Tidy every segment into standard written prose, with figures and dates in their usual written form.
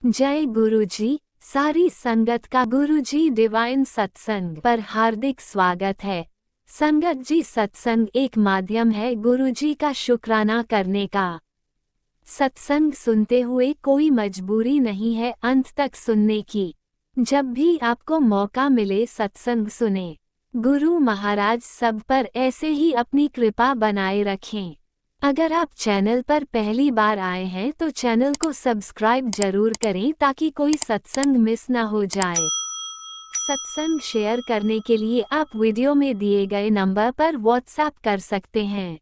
जय गुरुजी। सारी संगत का गुरुजी डिवाइन सत्संग पर हार्दिक स्वागत है। संगत जी, सत्संग एक माध्यम है गुरुजी का शुक्राना करने का। सत्संग सुनते हुए कोई मजबूरी नहीं है अंत तक सुनने की। जब भी आपको मौका मिले सत्संग सुने। गुरु महाराज सब पर ऐसे ही अपनी कृपा बनाए रखें। अगर आप चैनल पर पहली बार आए हैं तो चैनल को सब्सक्राइब जरूर करें ताकि कोई सत्संग मिस ना हो जाए। सत्संग शेयर करने के लिए आप वीडियो में दिए गए नंबर पर व्हाट्सएप कर सकते हैं।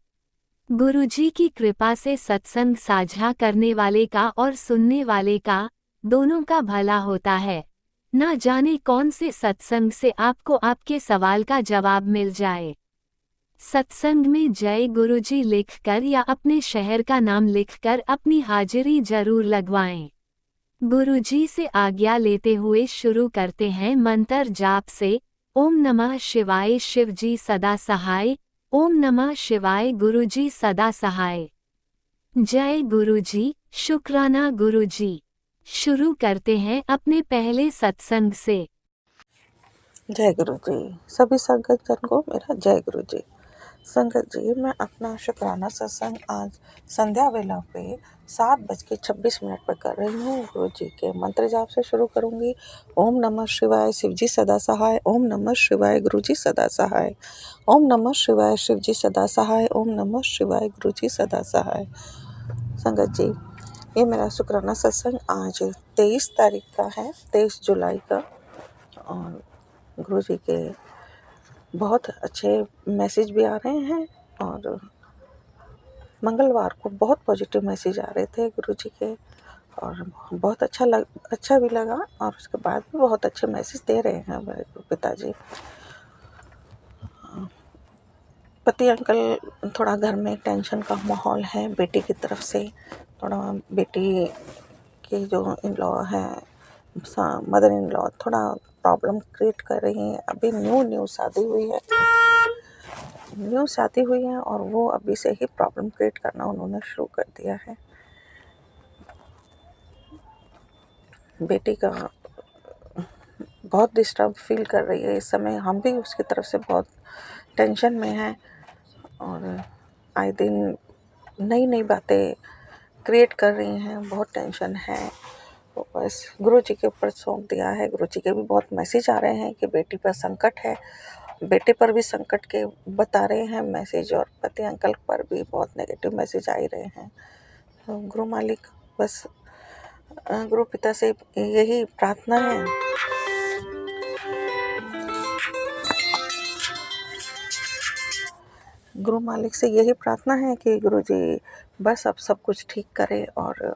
गुरुजी की कृपा से सत्संग साझा करने वाले का और सुनने वाले का दोनों का भला होता है। ना जाने कौन से सत्संग से आपको आपके सवाल का जवाब मिल जाए। सत्संग में जय गुरुजी लिखकर या अपने शहर का नाम लिखकर अपनी हाजिरी जरूर लगवाएं। गुरुजी से आज्ञा लेते हुए शुरू करते हैं मंत्र जाप से। ओम नमः शिवाय, शिवजी सदा सहाय। ओम नमः शिवाय, गुरुजी सदा सहाय। जय गुरुजी, शुक्राना गुरुजी। शुरू करते हैं अपने पहले सत्संग से। जय गुरु जी। सभी संगत जन को मेरा जय गुरु जी। संगत जी, मैं अपना शुक्राना सत्संग आज संध्या वेला पे 7:26 पर कर रही हूँ। गुरु जी के मंत्र जाप से शुरू करूँगी। ओम नमः शिवाय, शिवजी सदा सहाय। ओम नमः शिवाय, गुरु जी सदा सहाय। ओम नमः शिवाय, शिवजी सदा सहाय। ओम नमः शिवाय, गुरु जी सदा सहाय। संगत जी, ये मेरा शुक्राना सत्संग आज 23 तारीख का है, 23 जुलाई का। और गुरु जी के बहुत अच्छे मैसेज भी आ रहे हैं और मंगलवार को बहुत पॉजिटिव मैसेज आ रहे थे गुरु जी के। और बहुत अच्छा भी लगा। और उसके बाद भी बहुत अच्छे मैसेज दे रहे हैं मेरे पिताजी। पति अंकल, थोड़ा घर में टेंशन का माहौल है बेटी की तरफ से। थोड़ा बेटी की जो इन लॉ है, मदर इन लॉ, थोड़ा प्रॉब्लम क्रिएट कर रही हैं। अभी न्यू शादी हुई है और वो अभी से ही प्रॉब्लम क्रिएट करना उन्होंने शुरू कर दिया है। बेटी का बहुत डिस्टर्ब फील कर रही है इस समय। हम भी उसकी तरफ से बहुत टेंशन में हैं और आए दिन नई नई बातें क्रिएट कर रही हैं। बहुत टेंशन है। तो बस गुरु जी के ऊपर सौंप दिया है। गुरु जी के भी बहुत मैसेज आ रहे हैं कि बेटी पर संकट है, बेटे पर भी संकट के बता रहे हैं मैसेज, और पति अंकल पर भी बहुत नेगेटिव मैसेज आ ही रहे हैं। तो गुरु मालिक, बस गुरु पिता से यही प्रार्थना है। गुरु मालिक से यही प्रार्थना है कि गुरु जी बस अब सब कुछ ठीक करे और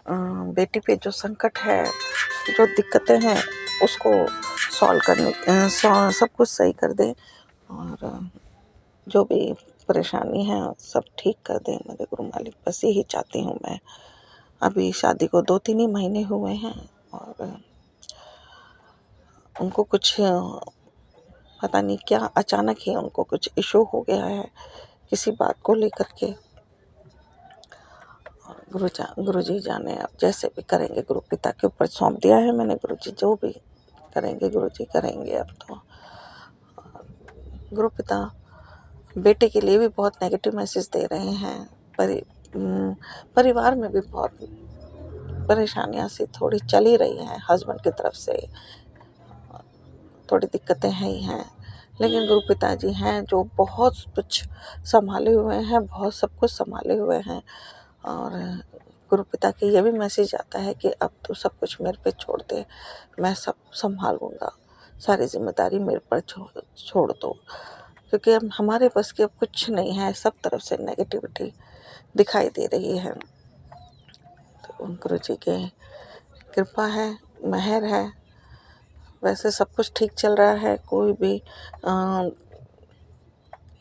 बेटी पे जो संकट है, जो दिक्कतें हैं, उसको सॉल्व करने, सब कुछ सही कर दे और जो भी परेशानी है सब ठीक कर दे मेरे गुरु मालिक। बस यही चाहती हूँ मैं। अभी शादी को 2-3 ही महीने हुए हैं और उनको कुछ पता नहीं क्या अचानक ही उनको कुछ इशू हो गया है किसी बात को लेकर के। गुरु जी जाने, अब जैसे भी करेंगे। गुरु पिता के ऊपर सौंप दिया है मैंने। गुरु जी जो भी करेंगे गुरु जी करेंगे। अब तो गुरु पिता बेटे के लिए भी बहुत नेगेटिव मैसेज दे रहे हैं। परिवार में भी बहुत परेशानियां सी थोड़ी चल ही रही हैं। हस्बैंड की तरफ से थोड़ी दिक्कतें हैं ही हैं, लेकिन गुरु पिताजी हैं जो बहुत कुछ संभाले हुए हैं, बहुत सब कुछ संभाले हुए हैं। और गुरु पिता के ये भी मैसेज आता है कि अब तो सब कुछ मेरे पे छोड़ दे, मैं सब संभालूंगा, सारी जिम्मेदारी मेरे पर छोड़ दो, क्योंकि अब हमारे बस की अब कुछ नहीं है। सब तरफ से नेगेटिविटी दिखाई दे रही है। तो गुरु जी के कृपा है, मेहर है। वैसे सब कुछ ठीक चल रहा है। कोई भी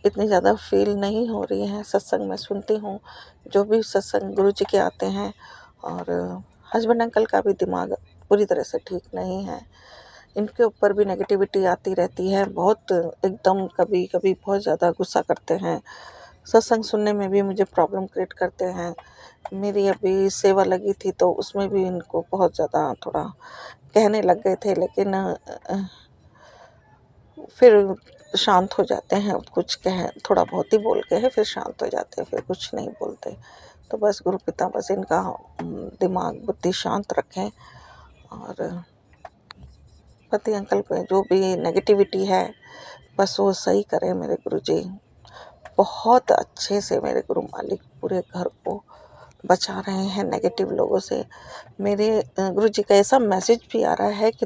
इतनी ज़्यादा फील नहीं हो रही है। सत्संग मैं सुनती हूँ, जो भी सत्संग गुरु जी के आते हैं। और हस्बैंड अंकल का भी दिमाग पूरी तरह से ठीक नहीं है। इनके ऊपर भी नेगेटिविटी आती रहती है। बहुत एकदम कभी कभी बहुत ज़्यादा गुस्सा करते हैं, सत्संग सुनने में भी मुझे प्रॉब्लम क्रिएट करते हैं। मेरी अभी सेवा लगी थी तो उसमें भी इनको बहुत ज़्यादा थोड़ा कहने लग गए थे, लेकिन फिर शांत हो जाते हैं। कुछ कह थोड़ा बहुत ही बोल के है, फिर शांत हो जाते हैं, फिर कुछ नहीं बोलते। तो बस गुरु पिता बस इनका दिमाग बुद्धि शांत रखें, और पति अंकल पे जो भी नेगेटिविटी है बस वो सही करें मेरे गुरुजी। बहुत अच्छे से मेरे गुरु मालिक पूरे घर को बचा रहे हैं नेगेटिव लोगों से। मेरे गुरुजी का ऐसा मैसेज भी आ रहा है कि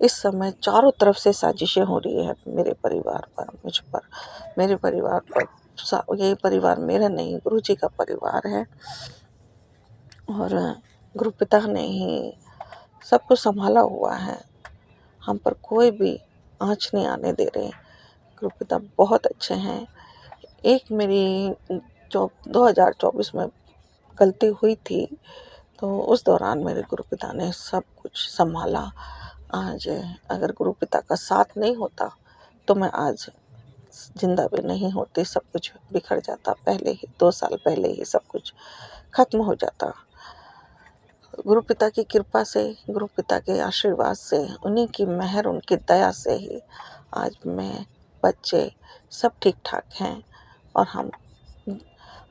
इस समय चारों तरफ से साजिशें हो रही है मेरे परिवार पर, मुझ पर, मेरे परिवार पर। ये परिवार मेरा नहीं, गुरुजी का परिवार है, और गुरु पिता ने ही सब कुछ संभाला हुआ है। हम पर कोई भी आँच नहीं आने दे रहे। गुरु पिता बहुत अच्छे हैं। एक मेरी 2024 में गलती हुई थी, तो उस दौरान मेरे गुरु पिता ने सब कुछ संभाला। आज अगर गुरु पिता का साथ नहीं होता तो मैं आज जिंदा भी नहीं होती, सब कुछ बिखर जाता पहले ही, 2 साल पहले ही सब कुछ खत्म हो जाता। गुरु पिता की कृपा से, गुरु पिता के आशीर्वाद से, उन्हीं की मेहर, उनकी दया से ही आज मैं, बच्चे सब ठीक ठाक हैं और हम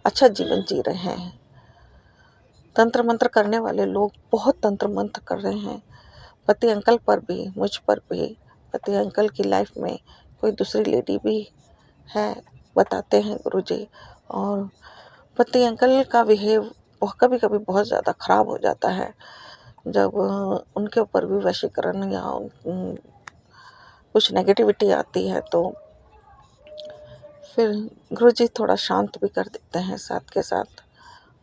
अच्छा जीवन जी रहे हैं। तंत्र मंत्र करने वाले लोग बहुत तंत्र मंत्र कर रहे हैं, पति अंकल पर भी, मुझ पर भी। पति अंकल की लाइफ में कोई दूसरी लेडी भी है, बताते हैं गुरुजी। और पति अंकल का बिहेव कभी कभी बहुत ज़्यादा ख़राब हो जाता है, जब उनके ऊपर भी वशीकरण या कुछ नेगेटिविटी आती है, तो फिर गुरुजी थोड़ा शांत भी कर देते हैं साथ के साथ,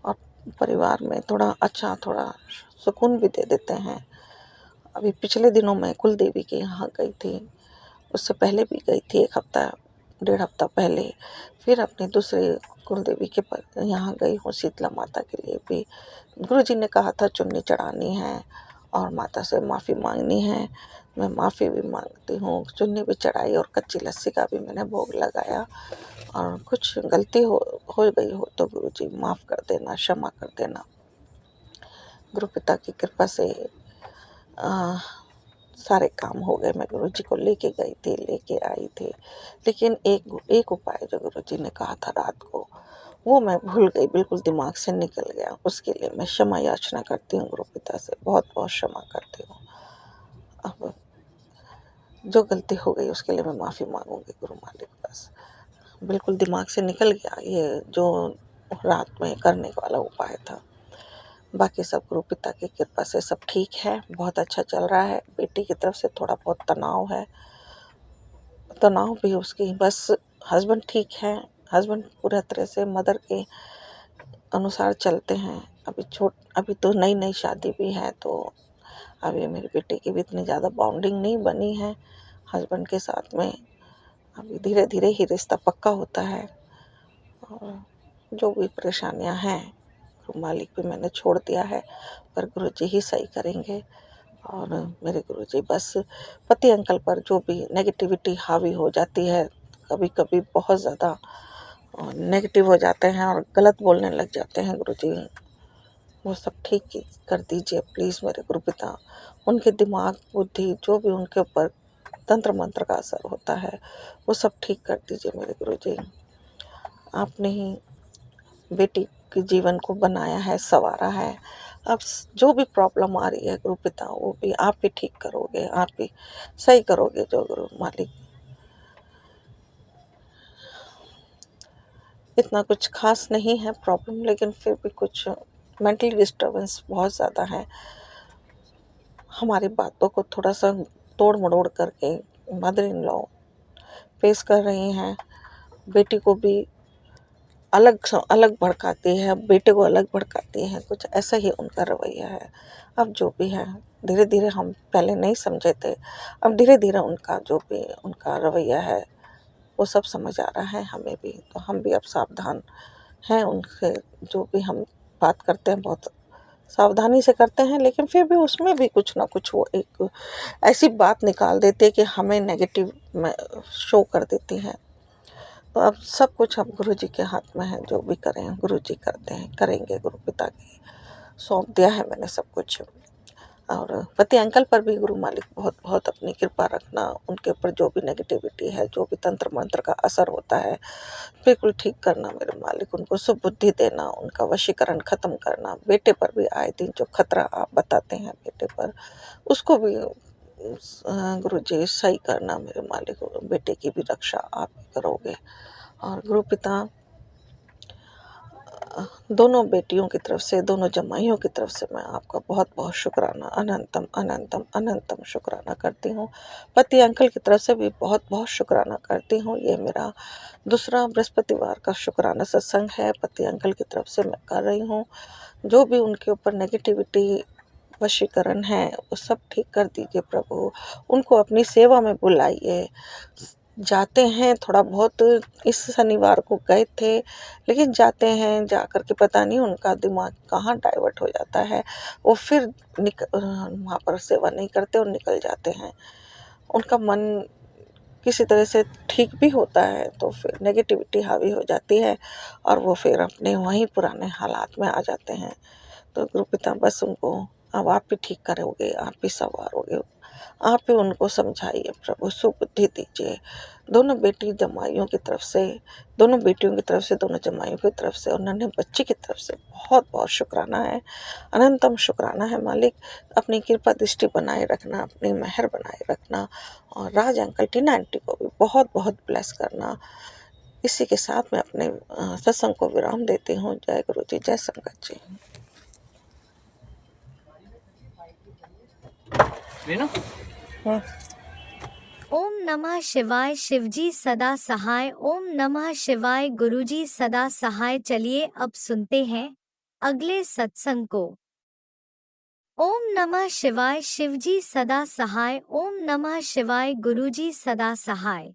और परिवार में थोड़ा अच्छा, थोड़ा सुकून भी दे देते हैं। अभी पिछले दिनों मैं कुल देवी के यहाँ गई थी, उससे पहले भी गई थी 1 हफ्ता 1.5 हफ्ता पहले। फिर अपने दूसरे कुल देवी के यहाँ गई हूँ, शीतला माता के लिए भी। गुरुजी ने कहा था चुन्नी चढ़ानी है और माता से माफ़ी मांगनी है। मैं माफ़ी भी मांगती हूँ, चुन्नी भी चढ़ाई और कच्ची लस्सी का भी मैंने भोग लगाया। और कुछ गलती हो गई हो तो गुरुजी माफ़ कर देना, क्षमा कर देना। गुरु पिता की कृपा से सारे काम हो गए। मैं गुरुजी को लेके गई थी, लेके आई थी, लेकिन एक उपाय जो गुरुजी ने कहा था रात को, वो मैं भूल गई, बिल्कुल दिमाग से निकल गया। उसके लिए मैं क्षमा याचना करती हूँ गुरु पिता से, बहुत बहुत क्षमा करती हूँ। अब जो गलती हो गई उसके लिए मैं माफ़ी मांगूंगी गुरु मालिक पास। बिल्कुल दिमाग से निकल गया ये जो रात में करने वाला उपाय था। बाकी सब गुरु पिता की कृपा से सब ठीक है, बहुत अच्छा चल रहा है। बेटी की तरफ से थोड़ा बहुत तनाव है, तनाव भी उसकी, बस हस्बैंड ठीक है। हस्बैंड पूरा तरह से मदर के अनुसार चलते हैं। अभी तो नई शादी भी है, तो अभी मेरी बेटी की भी इतनी ज़्यादा बॉन्डिंग नहीं बनी है हस्बैंड के साथ में। अभी धीरे धीरे ही रिश्ता पक्का होता है। और जो भी परेशानियां हैं, गुरु मालिक पे मैंने छोड़ दिया है, पर गुरुजी ही सही करेंगे। और मेरे गुरुजी बस पति अंकल पर जो भी नेगेटिविटी हावी हो जाती है, कभी कभी बहुत ज़्यादा नेगेटिव हो जाते हैं और गलत बोलने लग जाते हैं गुरुजी, वो सब ठीक कर दीजिए प्लीज़ मेरे गुरु पिता। उनके दिमाग बुद्धि जो भी उनके ऊपर तंत्र मंत्र का असर होता है वो सब ठीक कर दीजिए मेरे गुरुजी। आपने ही बेटी के जीवन को बनाया है, संवारा है। अब जो भी प्रॉब्लम आ रही है गुरु पिता, वो भी आप ही ठीक करोगे, आप ही सही करोगे जो गुरु मालिक। इतना कुछ खास नहीं है प्रॉब्लम, लेकिन फिर भी कुछ मेंटली डिस्टर्बेंस बहुत ज़्यादा है। हमारी बातों को थोड़ा सा तोड़ मरोड़ करके मदर इन लॉ फेस कर रही हैं। बेटी को भी अलग भड़काती है, बेटे को अलग भड़काती है, कुछ ऐसा ही उनका रवैया है। अब जो भी है धीरे धीरे, हम पहले नहीं समझे थे, अब धीरे धीरे उनका जो भी उनका रवैया है वो सब समझ आ रहा है हमें भी। तो हम भी अब सावधान हैं उनसे, जो भी हम बात करते हैं बहुत सावधानी से करते हैं, लेकिन फिर भी उसमें भी कुछ ना कुछ वो एक ऐसी बात निकाल देते कि हमें नेगेटिव शो कर देती हैं। तो अब सब कुछ अब गुरु जी के हाथ में है, जो भी करें गुरु जी करते हैं, करेंगे। गुरु पिता की सौंप दिया है मैंने सब कुछ। और पति अंकल पर भी गुरु मालिक बहुत बहुत अपनी कृपा रखना, उनके ऊपर जो भी नेगेटिविटी है, जो भी तंत्र मंत्र का असर होता है, बिल्कुल ठीक करना मेरे मालिक। उनको सुबुद्धि देना, उनका वशीकरण खत्म करना। बेटे पर भी आए दिन जो खतरा आप बताते हैं बेटे पर, उसको भी गुरु जी सही करना मेरे मालिक। बेटे की भी रक्षा आप ही करोगे। और गुरु पिता दोनों बेटियों की तरफ से, दोनों जमाइयों की तरफ से मैं आपका बहुत बहुत शुक्राना, अनंतम अनंतम अनंतम शुक्राना करती हूँ। पति अंकल की तरफ से भी बहुत बहुत शुक्राना करती हूँ। ये मेरा दूसरा बृहस्पतिवार का शुक्राना सत्संग है, पति अंकल की तरफ से मैं कर रही हूँ। जो भी उनके ऊपर नेगेटिविटी वशीकरण है, वो सब ठीक कर दीजिए प्रभु। उनको अपनी सेवा में बुलाइए। जाते हैं थोड़ा बहुत, इस शनिवार को गए थे, लेकिन जाते हैं, जा कर के पता नहीं उनका दिमाग कहाँ डाइवर्ट हो जाता है, वो फिर वहाँ पर सेवा नहीं करते और निकल जाते हैं। उनका मन किसी तरह से ठीक भी होता है तो फिर नेगेटिविटी हावी हो जाती है और वो फिर अपने वहीं पुराने हालात में आ जाते हैं। तो गुरु पिता बस उनको अब आप ही ठीक करोगे, आप ही संवारोगे, आप ही उनको समझाइए प्रभु, सुबुद्धि दीजिए। दोनों बेटी जमाइयों की तरफ से, दोनों बेटियों की तरफ से, दोनों जमाइयों की तरफ से और नन्हे बच्चे की तरफ से बहुत बहुत शुक्राना है, अनंतम शुक्राना है मालिक। अपनी कृपा दृष्टि बनाए रखना, अपनी मेहर बनाए रखना और राज अंकल टीना आंटी को भी बहुत बहुत ब्लेस करना। इसी के साथ मैं अपने सत्संग को विराम देती हूँ। जय गुरु जी, जय संगत जी। हम्म। ओम नमः शिवाय। शिवजी सदा सहाय। ओम नमः शिवाय। गुरुजी सदा सहाय। चलिए अब सुनते हैं अगले सत्संग को। ओम नमः शिवाय। शिवजी सदा सहाय। ओम नमः शिवाय। गुरुजी सदा सहाय।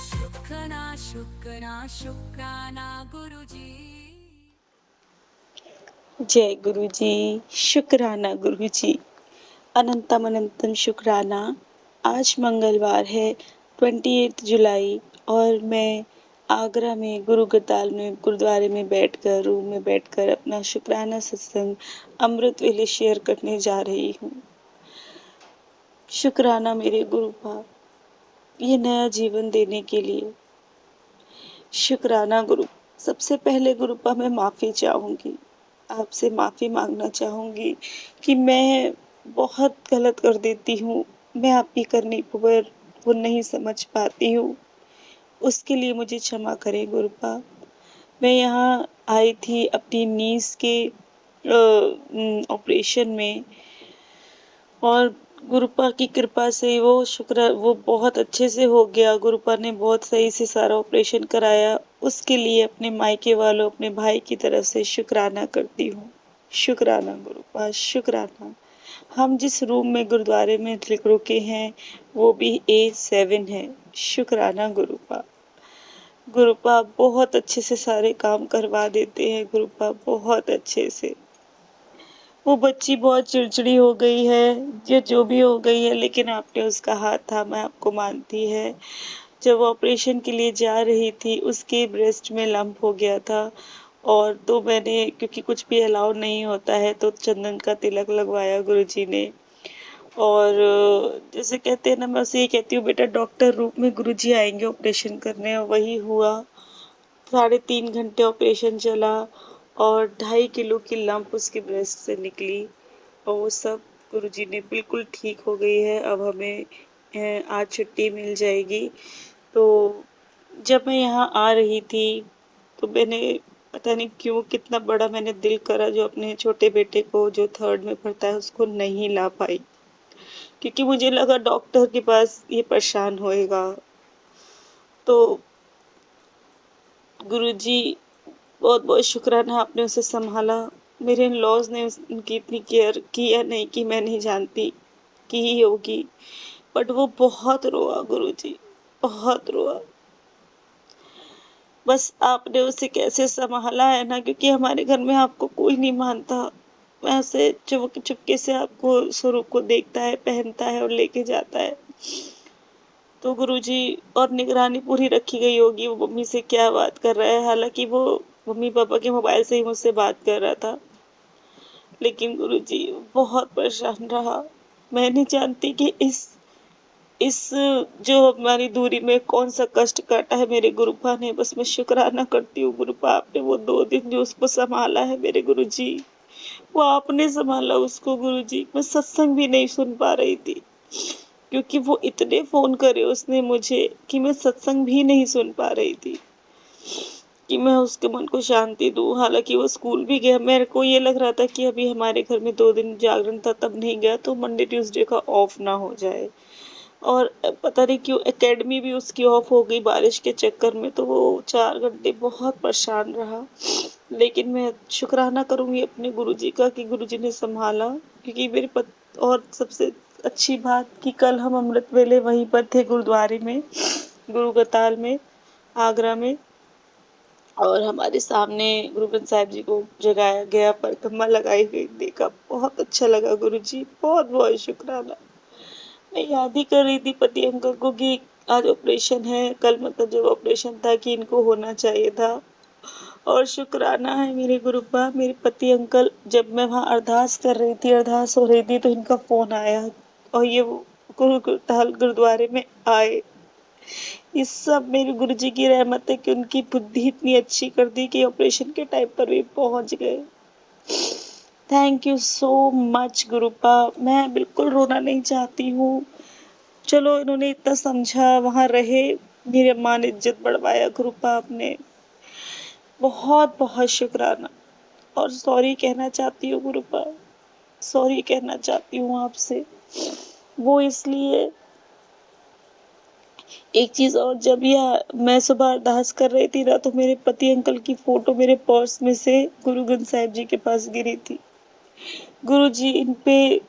शुक्राना शुक्राना शुक्राना गुरुजी। जय गुरु जी। शुक्राना गुरु जी, अनंतम अनंतम शुक्राना। आज मंगलवार है 28 जुलाई और मैं आगरा में गुरु गताल में गुरुद्वारे में बैठकर, रूम में बैठकर अपना शुक्राना सत्संग अमृत वेले शेयर करने जा रही हूँ। शुक्राना मेरे गुरुपा, ये नया जीवन देने के लिए। शुक्राना गुरु। सबसे पहले गुरुपा मैं माफ़ी चाहूँगी, आपसे माफ़ी मांगना चाहूँगी कि मैं बहुत गलत कर देती हूँ। मैं आपकी करनी पर वो नहीं समझ पाती हूँ, उसके लिए मुझे क्षमा करें गुरुपा। मैं यहाँ आई थी अपनी नीज़ के ऑपरेशन में और गुरुपा की कृपा से वो बहुत अच्छे से हो गया। गुरुपा ने बहुत सही से सारा ऑपरेशन कराया। उसके लिए अपने मायके वालों, अपने भाई की तरफ से शुक्राना करती हूँ। शुक्राना गुरुपा, शुक्राना। हम जिस रूम में गुरुद्वारे में रुके हैं वो भी A7 है। शुक्राना गुरुपा। गुरुपा बहुत अच्छे से सारे काम करवा देते हैं गुरुपा, बहुत अच्छे से। वो बच्ची बहुत चिड़चिड़ी हो गई है, ये जो भी हो गई है, लेकिन आपने उसका हाथ थामा, आपको मानती है। जब वो ऑपरेशन के लिए जा रही थी, उसके ब्रेस्ट में लंप हो गया था और तो मैंने, क्योंकि कुछ भी अलाउ नहीं होता है, तो चंदन का तिलक लगवाया गुरुजी ने। और जैसे कहते हैं ना, मैं उसे ये कहती हूँ, बेटा डॉक्टर रूप में गुरुजी आएंगे ऑपरेशन करने, और वही हुआ। 3.5 घंटे ऑपरेशन चला और 2.5 किलो की लंप उसके ब्रेस्ट से निकली और वो सब गुरुजी ने बिल्कुल ठीक हो गई है। अब हमें आज छुट्टी मिल जाएगी। तो जब मैं यहाँ आ रही थी तो मैंने पता नहीं क्यों कितना बड़ा मैंने दिल करा, जो अपने छोटे बेटे को जो 3rd में पढ़ता है उसको नहीं ला पाई, क्योंकि मुझे लगा डॉक्टर के पास ये परेशान होएगा। तो गुरुजी बहुत बहुत शुक्राना, आपने उसे संभाला। मेरे इन लॉज ने उनकी इतनी केयर की या नहीं की मैं नहीं जानती, की ही होगी, बट वो बहुत रोआ गुरुजी, बहुत रोआ। बस आपने उसे कैसे संभाला है ना, क्योंकि हमारे घर में आपको कोई नहीं मानता। वैसे चुपके से आपको स्वरूप को देखता है, पहनता है और लेके जाता है। तो गुरुजी और निगरानी पूरी रखी गई होगी वो मम्मी से क्या बात कर रहा है। हालाँकि वो मम्मी पापा के मोबाइल से ही मुझसे बात कर रहा था। लेकिन गुरुजी बहुत परेशान रहा। मैं नहीं जानती कि इस जो हमारी दूरी में कौन-सा कष्ट काटा है मेरे गुरुपा ने। बस मैं शुकराना करती हूँ गुरुपा, आपने वो 2 दिन जो उसको सँभाला है मेरे गुरुजी, वो आपने सँभाला उसको गुरुजी। मैं सत्संग भी नहीं सुन पा रही थी, क्योंकि वो इतने फ़ोन करे उसने मुझे कि मैं सत्संग भी नहीं सुन पा रही थी, कि मैं उसके मन को शांति दूँ। हालाँकि वो स्कूल भी गया, मेरे को ये लग रहा था कि अभी हमारे घर में 2 दिन जागरण था तब नहीं गया, तो मंडे ट्यूसडे का ऑफ ना हो जाए। और पता नहीं क्यों एकेडमी भी उसकी ऑफ हो गई बारिश के चक्कर में, तो वो 4 घंटे बहुत परेशान रहा। लेकिन मैं शुक्राना करूँगी अपने गुरुजी का कि गुरुजी ने सँभाला, क्योंकि मेरे पत और सबसे अच्छी बात कि कल हम अमृत वेले वहीं पर थे गुरुद्वारे में, गुरु कताल में, आगरा में, और हमारे सामने गुरु ग्रंथ साहिब जी को जगाया गया, परिक्रमा लगाई गई, देखा बहुत अच्छा लगा गुरुजी, बहुत-बहुत शुक्राना। मैं याद ही कर रही थी पति अंकल को कि आज ऑपरेशन है, कल मतलब जब ऑपरेशन था कि इनको होना चाहिए था। और शुक्राना है मेरे गुरुपा, मेरे पति अंकल, जब मैं वहाँ अरदास कर रही थी, अरदास हो रही थी, तो इनका फ़ोन आया और ये वो गुरुद्वारे में आए। ये सब मेरे गुरुजी की रहमत है कि उनकी बुद्धि इतनी अच्छी कर दी कि ऑपरेशन के टाइम पर भी पहुँच गए। Thank you so much गुरुपा। मैं बिल्कुल रोना नहीं चाहती हूँ। चलो इन्होंने इतना समझा, वहाँ रहे, मेरी अम्मा ने इज़्ज़त बढ़वाया गुरुपा आपने। बहुत-बहुत शुक्राना। और सॉरी कहना चाहती हूँ गुरुपा, सॉरी कहना चाहती हूँ आपसे। वो इसलिए एक चीज़ और, जब यह मैं सुबह अरदास कर रही थी ना, तो मेरे पति अंकल की फ़ोटो मेरे पर्स में से गुरु ग्रंथ साहिब जी के पास गिरी थी। गुरुजी इन पे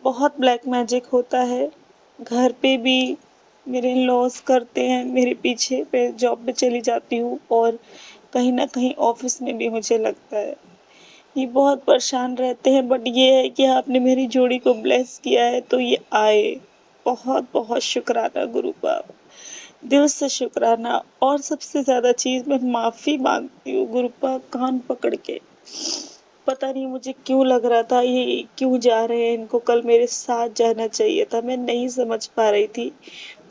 बहुत ब्लैक मैजिक होता है। घर पे भी मेरे इन-लॉज़ करते हैं मेरे पीछे, मैं जॉब पे चली जाती हूँ और कहीं न कहीं ऑफ़िस में भी मुझे लगता है। ये बहुत परेशान रहते हैं, बट ये है कि आपने मेरी जोड़ी को ब्लेस किया है तो ये आए। बहुत-बहुत शुक्राना गुरुपाप, दिल से शुक्राना। और सबसे ज़्यादा चीज़ मैं माफ़ी माँगती हूँ गुरुपाप कान पकड़ के। पता नहीं मुझे क्यों लग रहा था ये क्यों जा रहे हैं, इनको कल मेरे साथ जाना चाहिए था, मैं नहीं समझ पा रही थी।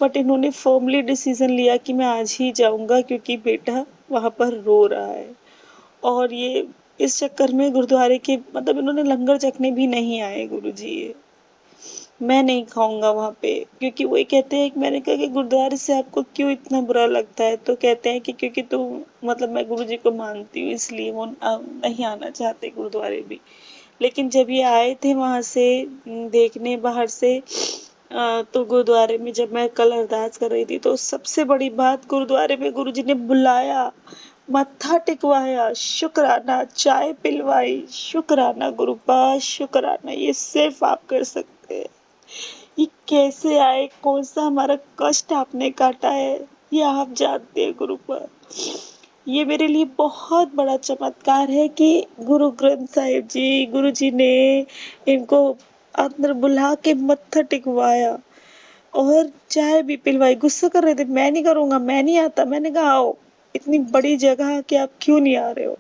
बट इन्होंने फ़र्मली डिसीज़न लिया कि मैं आज ही जाऊँगा क्योंकि बेटा वहाँ पर रो रहा है। और ये इस चक्कर में गुरुद्वारे के मतलब इन्होंने लंगर चखने भी नहीं आए गुरुजी ये। मैं नहीं खाऊँगा वहाँ पे, क्योंकि वो ये कहते हैं कि मैंने कहा कि गुरुद्वारे से आपको क्यों इतना बुरा लगता है? तो कहते हैं कि क्योंकि मतलब मैं गुरुजी को मानती हूँ इसलिए वो नहीं आना चाहते गुरुद्वारे भी। लेकिन जब ये आए थे वहाँ से देखने बाहर से, तो गुरुद्वारे में जब मैं कल अरदास कर रही थी तो सबसे बड़ी बात, गुरुद्वारे में गुरुजी ने बुलाया, मत्था टिकवाया, शुक्राना, चाय पिलवाई, शुक्राना गुरुपाश, शुक्राना। ये सिर्फ़ आप कर सकते हैं। ये कैसे आए, कौन-सा हमारा कष्ट आपने काटा है, ये आप जानते हैं गुरुपाद। ये मेरे लिए बहुत बड़ा चमत्कार है कि गुरु ग्रंथ साहिब जी, गुरुजी ने इनको अंदर बुला के मत्था टिकवाया और चाय भी पिलवाई। गुस्सा कर रहे थे, मैं नहीं करूँगा, मैं नहीं आता। मैंने कहा आओ, इतनी बड़ी जगह के आप क्यों नहीं आ रहे हो?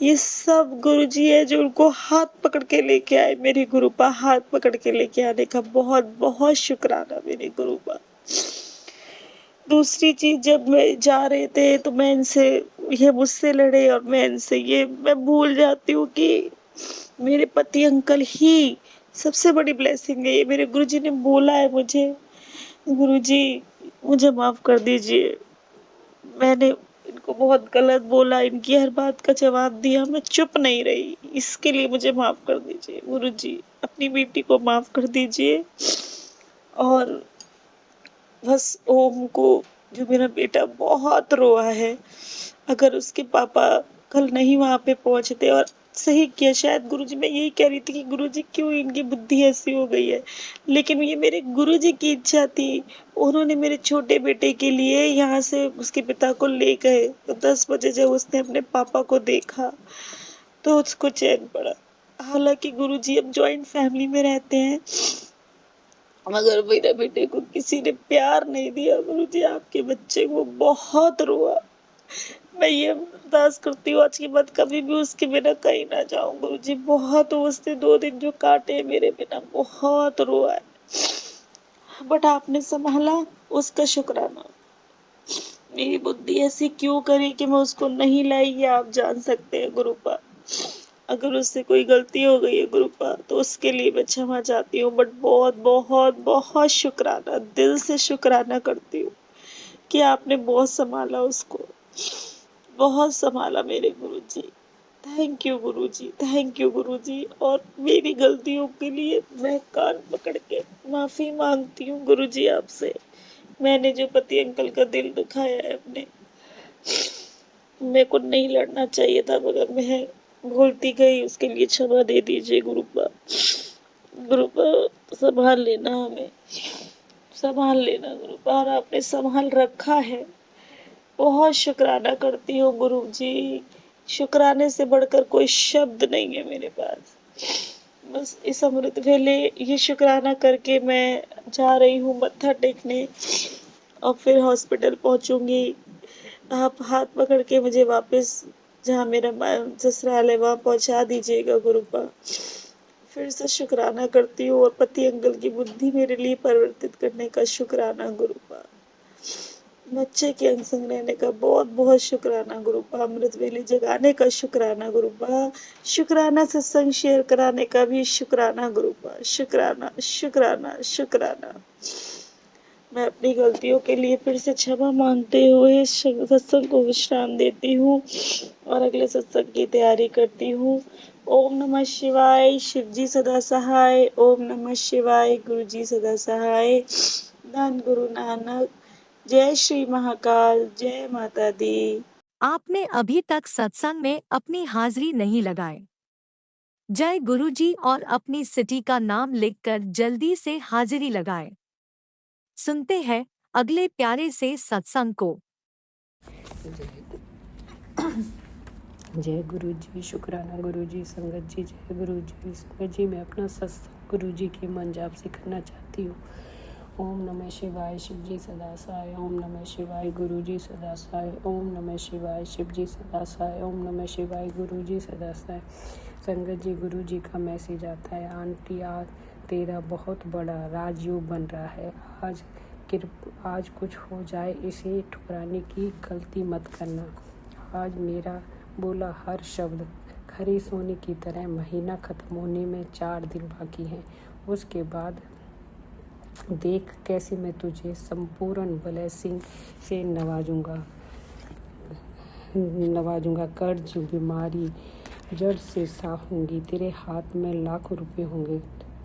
ये सब गुरुजी है जो उनको हाथ पकड़ के लेके आए। मेरे गुरुपा हाथ पकड़ के लेके आने का बहुत-बहुत शुक्राना मेरे गुरुपा। दूसरी चीज़, जब मैं जा रहे थे तो मैं इनसे, ये मुझसे लड़े और मैं इनसे, ये मैं भूल जाती हूँ कि मेरे पति अंकल ही सबसे बड़ी ब्लेसिंग है। ये मेरे गुरुजी ने बोला है मुझे, गुरुजी मुझे माफ़ कर दीजिए। मैंने इनको बहुत गलत बोला, इनकी हर बात का जवाब दिया, मैं चुप नहीं रही। इसके लिए मुझे माफ़ कर दीजिए गुरुजी, अपनी बेटी को माफ़ कर दीजिए। और बस ओम को, जो मेरा बेटा बहुत रोआ है, अगर उसके पापा कल नहीं वहाँ पे पहुँचते, और सही किया शायद गुरुजी, मैं यही कह रही थी कि गुरुजी क्यों इनकी बुद्धि ऐसी हो गई है, लेकिन ये मेरे गुरुजी की इच्छा थी। उन्होंने मेरे छोटे बेटे के लिए यहाँ से उसके पिता को ले गए, तो 10 बजे जब उसने अपने पापा को देखा तो उसको चैन पड़ा। हालाँकि गुरुजी अब जॉइंट फैमिली में रहते हैं, मगर मेरे बेटे को किसी ने प्यार नहीं दिया गुरुजी। आपके बच्चे को बहुत रोआ। मैं ये अरदास करती हूँ आज के बाद कभी भी उसके बिना कहीं ना जाऊं गुरुजी। बहुत उसने 2 दिन जो काटे मेरे बिना, बहुत रोआ है, बट आपने संभाला, उसका शुक्राना। मेरी बुद्धि ऐसी क्यों करी कि मैं उसको नहीं लाई, ये आप जान सकते हैं गुरुपा। अगर उससे कोई गलती हो गई है गुरुपा तो उसके लिए मैं क्षमा चाहती हूँ, बट बहुत बहुत बहुत शुक्राना, दिल से शुक्राना करती हूँ कि आपने बहुत संभाला उसको, बहुत संभाला मेरे Guruji. Thank you Guruji, thank you Guruji. और मेरी गलतियों के लिए मैं कान पकड़ के माफी मांगती हूँ गुरुजी आपसे। मैंने जो पति अंकल का दिल दुखाया है अपने, मेरे को नहीं लड़ना चाहिए था, मगर मैं भूलती गई, उसके लिए क्षमा दे दीजिए गुरुपा। गुरुपा संभाल लेना हमें, संभाल लेना गुरुपा। और आपने संभाल रखा है, बहुत शुक्राना करती हूँ गुरु जी। शुक्राने से बढ़कर कोई शब्द नहीं है मेरे पास। बस इस अमृत वेले ये शुक्राना करके मैं जा रही हूँ मत्था टेकने, और फिर हॉस्पिटल पहुंचूंगी। आप हाथ पकड़ के मुझे वापस जहाँ मेरा ससुराल है वहाँ पहुँचा दीजिएगा गुरुपा। फिर से शुक्राना करती हूँ, और पति अंकल की बुद्धि मेरे लिए परिवर्तित करने का शुक्राना गुरुपा। बच्चे के अंग संग रहने का बहुत बहुत शुक्राना गुरुपा। अमृत वेले जगाने का शुक्राना गुरुपा। शुक्राना सत्संग शेयर कराने का भी शुक्राना गुरुपा। शुक्राना शुक्राना शुक्राना। मैं अपनी गलतियों के लिए फिर से क्षमा मांगते हुए सत्संग को विश्राम देती हूँ और अगले सत्संग की तैयारी करती हूँ। ओम नमः शिवाय। शिव जी सदा सहाय। ओम नमः शिवाय। गुरु जी सदा सहाय। धन गुरु नानक। जय श्री महाकाल। जय माता दी। आपने अभी तक सत्संग में अपनी हाजिरी नहीं लगाए। जय गुरुजी और अपनी सिटी का नाम लिखकर जल्दी से हाजिरी लगाए। सुनते हैं अगले प्यारे से सत्संग को। जय गुरु जी। शुक्राना गुरु जी। संगत जी जय गुरु जी। संगत जी मैं अपना सत्संग गुरु जी के मन जाप से करना चाहती हूँ। ओम नमः शिवाय। शिव जी सदा सहाय। ओम नमः शिवाय। गुरु जी सदा सहाय। ओम नमः शिवाय। शिव जी सदा सहाय। ओम नमः शिवाय। गुरु जी सदा सहाय। संगत जी गुरु जी का मैसेज आता है, आंटी आज तेरा बहुत बड़ा राजयोग बन रहा है। आज कुछ हो जाए, इसे ठुकराने की गलती मत करना। आज मेरा बोला हर शब्द खरी सोने की तरह। महीना खत्म होने में 4 दिन बाकी हैं। उसके बाद देख कैसे मैं तुझे संपूर्ण ब्लेसिंग से नवाजूंगा। कर्ज बीमारी जड़ से साफ होंगी। तेरे हाथ में लाखों रुपए होंगे।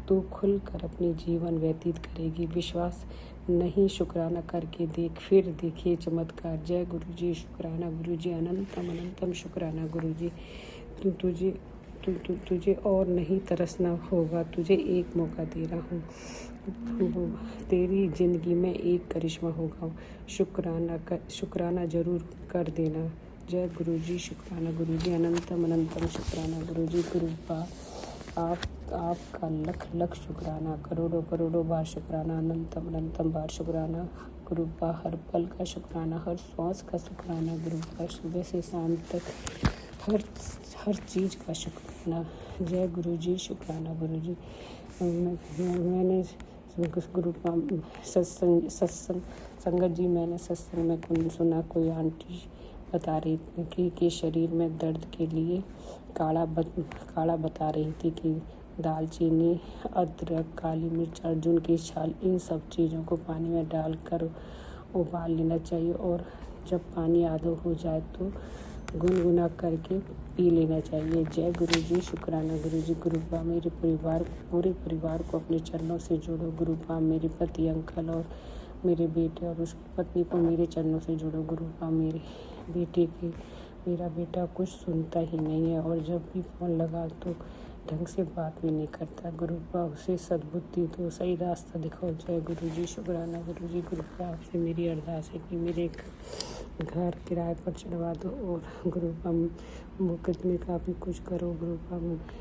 तू खुल कर अपनी जीवन व्यतीत करेगी। विश्वास नहीं, शुक्राना करके देख, फिर देखिए चमत्कार। जय गुरु जी। शुक्राना गुरु जी। अनंतम अनंतम शुक्राना गुरु जी। तुझे और नहीं तरसना होगा। तुझे एक मौका दे रहा हूँ। तेरी जिंदगी में एक करिश्मा होगा। शुक्राना जरूर कर देना। जय गुरु जी। शुक्राना गुरु जी। अनंतम अनंतम शुक्राना गुरु जी। गुरुपा आपका लख लख शुक्राना। करोड़ों करोड़ों बार शुक्राना। अनंतम अनंतम बार शुक्राना गुरुपा। हर पल का शुक्राना, हर सांस का शुक्राना गुरुपा। सुबह से शाम तक हर चीज़ का शुक्राना। जय गुरु जी। शुक्राना गुरु जी। मैंने गुरुपा सत्संग संगत जी, मैंने सत्संग में सुना कोई आंटी बता रही थी कि शरीर में दर्द के लिए काढ़ा बता रही थी कि दालचीनी, अदरक, काली मिर्च, अर्जुन की छाल, इन सब चीज़ों को पानी में डालकर उबाल लेना चाहिए, और जब पानी आधा हो जाए तो गुनगुना करके पी लेना चाहिए। जय गुरु जी। शुक्राना गुरु जी। गुरुपा मेरे पूरे परिवार को अपने चरणों से जोड़ो। गुरुपा मेरे पति अंकल और मेरे बेटे और उसकी पत्नी को मेरे चरणों से जोड़ो। गुरुपा मेरा बेटा कुछ सुनता ही नहीं है, और जब भी फ़ोन लगा तो ढंग से बात भी नहीं करता। गुरुपा उसे सद्बुद्धि दो, सही रास्ता दिखाओ। जय गुरु जी। शुक्राना गुरु जी। गुरुपा आपसे मेरी अरदास है कि मेरे घर किराए पर चढ़वा दो, और गुरुपा मुकदमे का भी कुछ करो। गुरुपा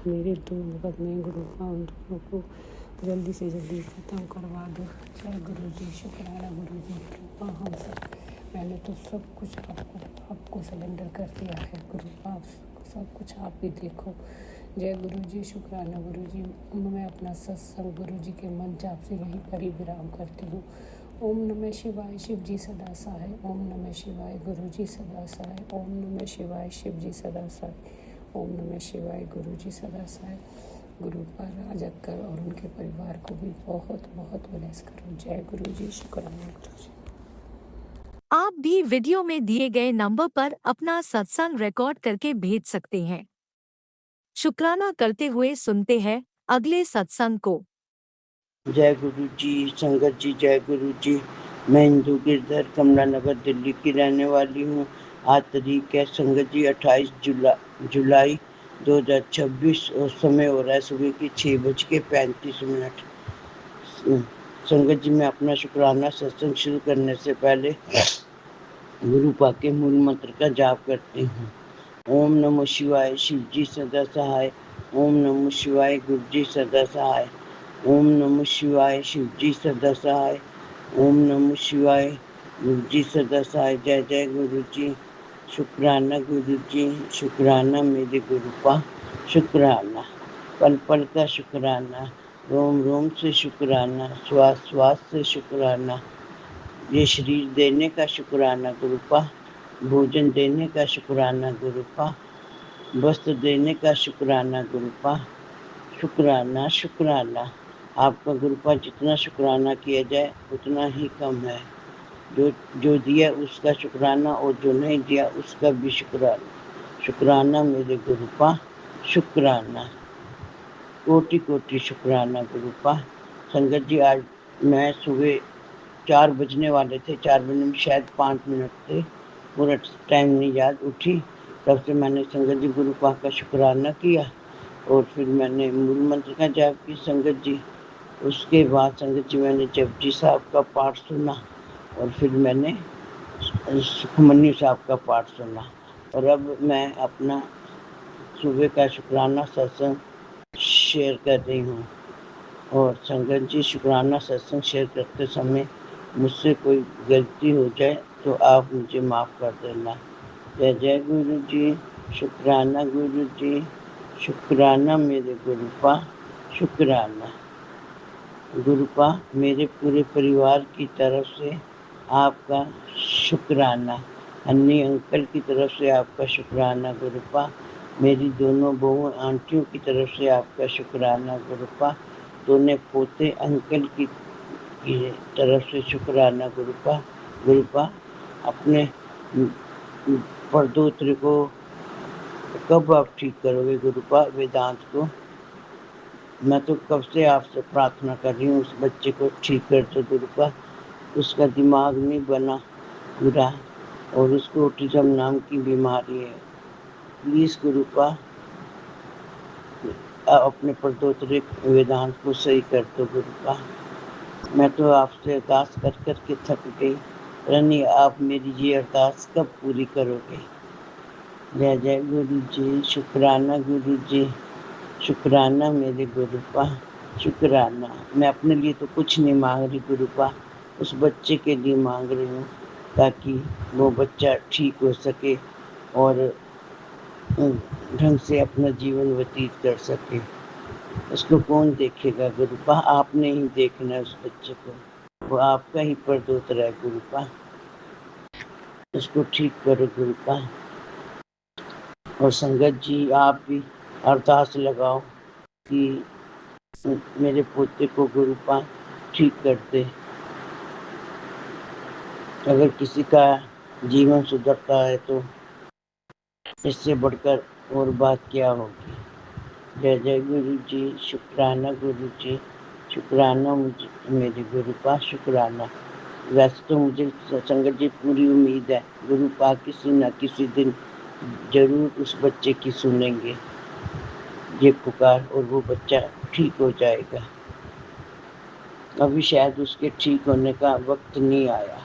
मेरे 2 मुकदमे, गुरुपा उन दोनों को जल्दी से जल्दी ख़त्म करवा दो। जय गुरु जी, शुक्राना गुरु जी। हाँ, हम सब, मैंने तो सब कुछ आपको सरेंडर कर दिया है गुरु। आप सब कुछ आप ही देखो। जय गुरु जी, शुक्राना गुरु जी। मैं अपना सत्संग गुरु जी के मन चाप से यहीं पर ही विराम करती हूँ। ओम नमः शिवाय, शिव जी सदा सहाय। ओम नमः शिवाय, गुरु जी सदा सहाय। ओम नमः शिवाय, शिव जी सदा सहाय। ओम नमः शिवाय, गुरु जी सदा सहाय। गुरु पर राजक कर और उनके परिवार को भी बहुत बहुत ब्लेस करो। जय गुरु जी, शुक्राना गुरु जी। आप भी वीडियो में दिए गए नंबर पर अपना सत्संग रिकॉर्ड करके भेज सकते हैं। शुक्राना करते हुए सुनते हैं अगले सत्संग को। जय गुरु जी, संगत जी, जय गुरु जी। मैं हिंदू गिरधर कमला नगर दिल्ली की रहने वाली हूँ। आज तारीख है संगत जी 28 जुलाई 2026 और समय हो रहा है सुबह की 6:35। संगत जी, मैं अपना शुक्राना सत्संग शुरू करने से पहले गुरु पाक के मूल मंत्र का जाप करती हूँ। ओम नमः शिवाय, शिव जी सदा सहाय। ओम नमः शिवाय, गुरु जी सदा सहाय। ओम नमः शिवाय, शिव जी सदा सहाय। ओम नमः शिवाय, गुरु जी सदा सहाय। जय जय गुरु जी, शुक्राना गुरु जी, शुक्राना मेरे गुरु पा, शुक्राना पल पल का शुक्राना, रोम रोम से शुक्राना, श्वास श्वास से शुक्राना। ये शरीर देने का शुक्राना गुरुपा, भोजन देने का शुक्राना गुरुपा, वस्त्र देने का शुक्राना गुरुपा, शुक्राना शुक्राना। आपका गुरुपा जितना शुक्राना किया जाए उतना ही कम है। जो दिया उसका शुक्राना और जो नहीं दिया उसका भी शुक्राना। शुक्राना मेरे गुरुपा, शुक्राना कोटि कोटि शुक्राना गुरुपा। संगत जी, आज मैं सुबह 4 बजने वाले थे, 4 बजने में शायद 5 मिनट थे, पूरा टाइम नहीं याद, उठी तब से मैंने संगत जी गुरु पाक का शुक्राना किया और फिर मैंने मूल मंत्र का जाप की संगत जी। उसके बाद संगत जी मैंने जपजी साहब का पाठ सुना और फिर मैंने सुखमनी साहब का पाठ सुना और अब मैं अपना सुबह का शुक्राना सत्संग शेयर कर रही हूँ। और संगत जी, शुक्राना सत्संग शेयर करते समय मुझसे कोई गलती हो जाए तो आप मुझे माफ़ कर देना। जय जय गुरु जी, शुक्राना गुरु जी, शुक्राना मेरे गुरुपा, शुक्राना गुरुपा। मेरे पूरे परिवार की तरफ से आपका शुक्राना। अन्नी अंकल की तरफ से आपका शुक्राना गुरुपा। मेरी दोनों बहुओं आंटियों की तरफ से आपका शुक्राना गुरुपा। दोनों पोते अंकल की तरफ से शुक्राना गुरुपा। गुरुपा, अपने परदोत्र को कब आप ठीक करोगे गुरुपा? वेदांत को मैं तो कब से आपसे प्रार्थना कर रही हूँ, उस बच्चे को ठीक कर दो गुरुपा। उसका दिमाग नहीं बना पूरा और उसको ऑटिज्म नाम की बीमारी है। प्लीज़ गुरुपा, अपने परदोत्री वेदांत को सही कर दो गुरुपा। मैं तो आपसे अरदास कर कर के थक गई, रानी आप मेरी ये अरदास कब पूरी करोगे? जय जय गुरु जी, शुक्राना गुरु जी, शुक्राना मेरे गुरुपा, शुक्राना। मैं अपने लिए तो कुछ नहीं मांग रही गुरुपा, उस बच्चे के लिए मांग रही हूँ ताकि वो बच्चा ठीक हो सके और ढंग से अपना जीवन व्यतीत कर सके। उसको कौन देखेगा गुरुपा? आपने ही देखना है उस बच्चे को, वो आपका ही परदोत्र है गुरुपा। उसको ठीक करो गुरुपा। और संगत जी, आप भी अरदास लगाओ कि मेरे पोते को गुरुपा ठीक कर दे। अगर किसी का जीवन सुधरता है तो इससे बढ़कर और बात क्या होगी। जय जय गुरु जी, शुक्राना गुरु जी, शुक्राना मुझे मेरे गुरुपा, शुक्राना। वैसे तो मुझे संगत जी पूरी उम्मीद है गुरुपा किसी न किसी दिन जरूर उस बच्चे की सुनेंगे ये पुकार और वो बच्चा ठीक हो जाएगा। अभी शायद उसके ठीक होने का वक्त नहीं आया,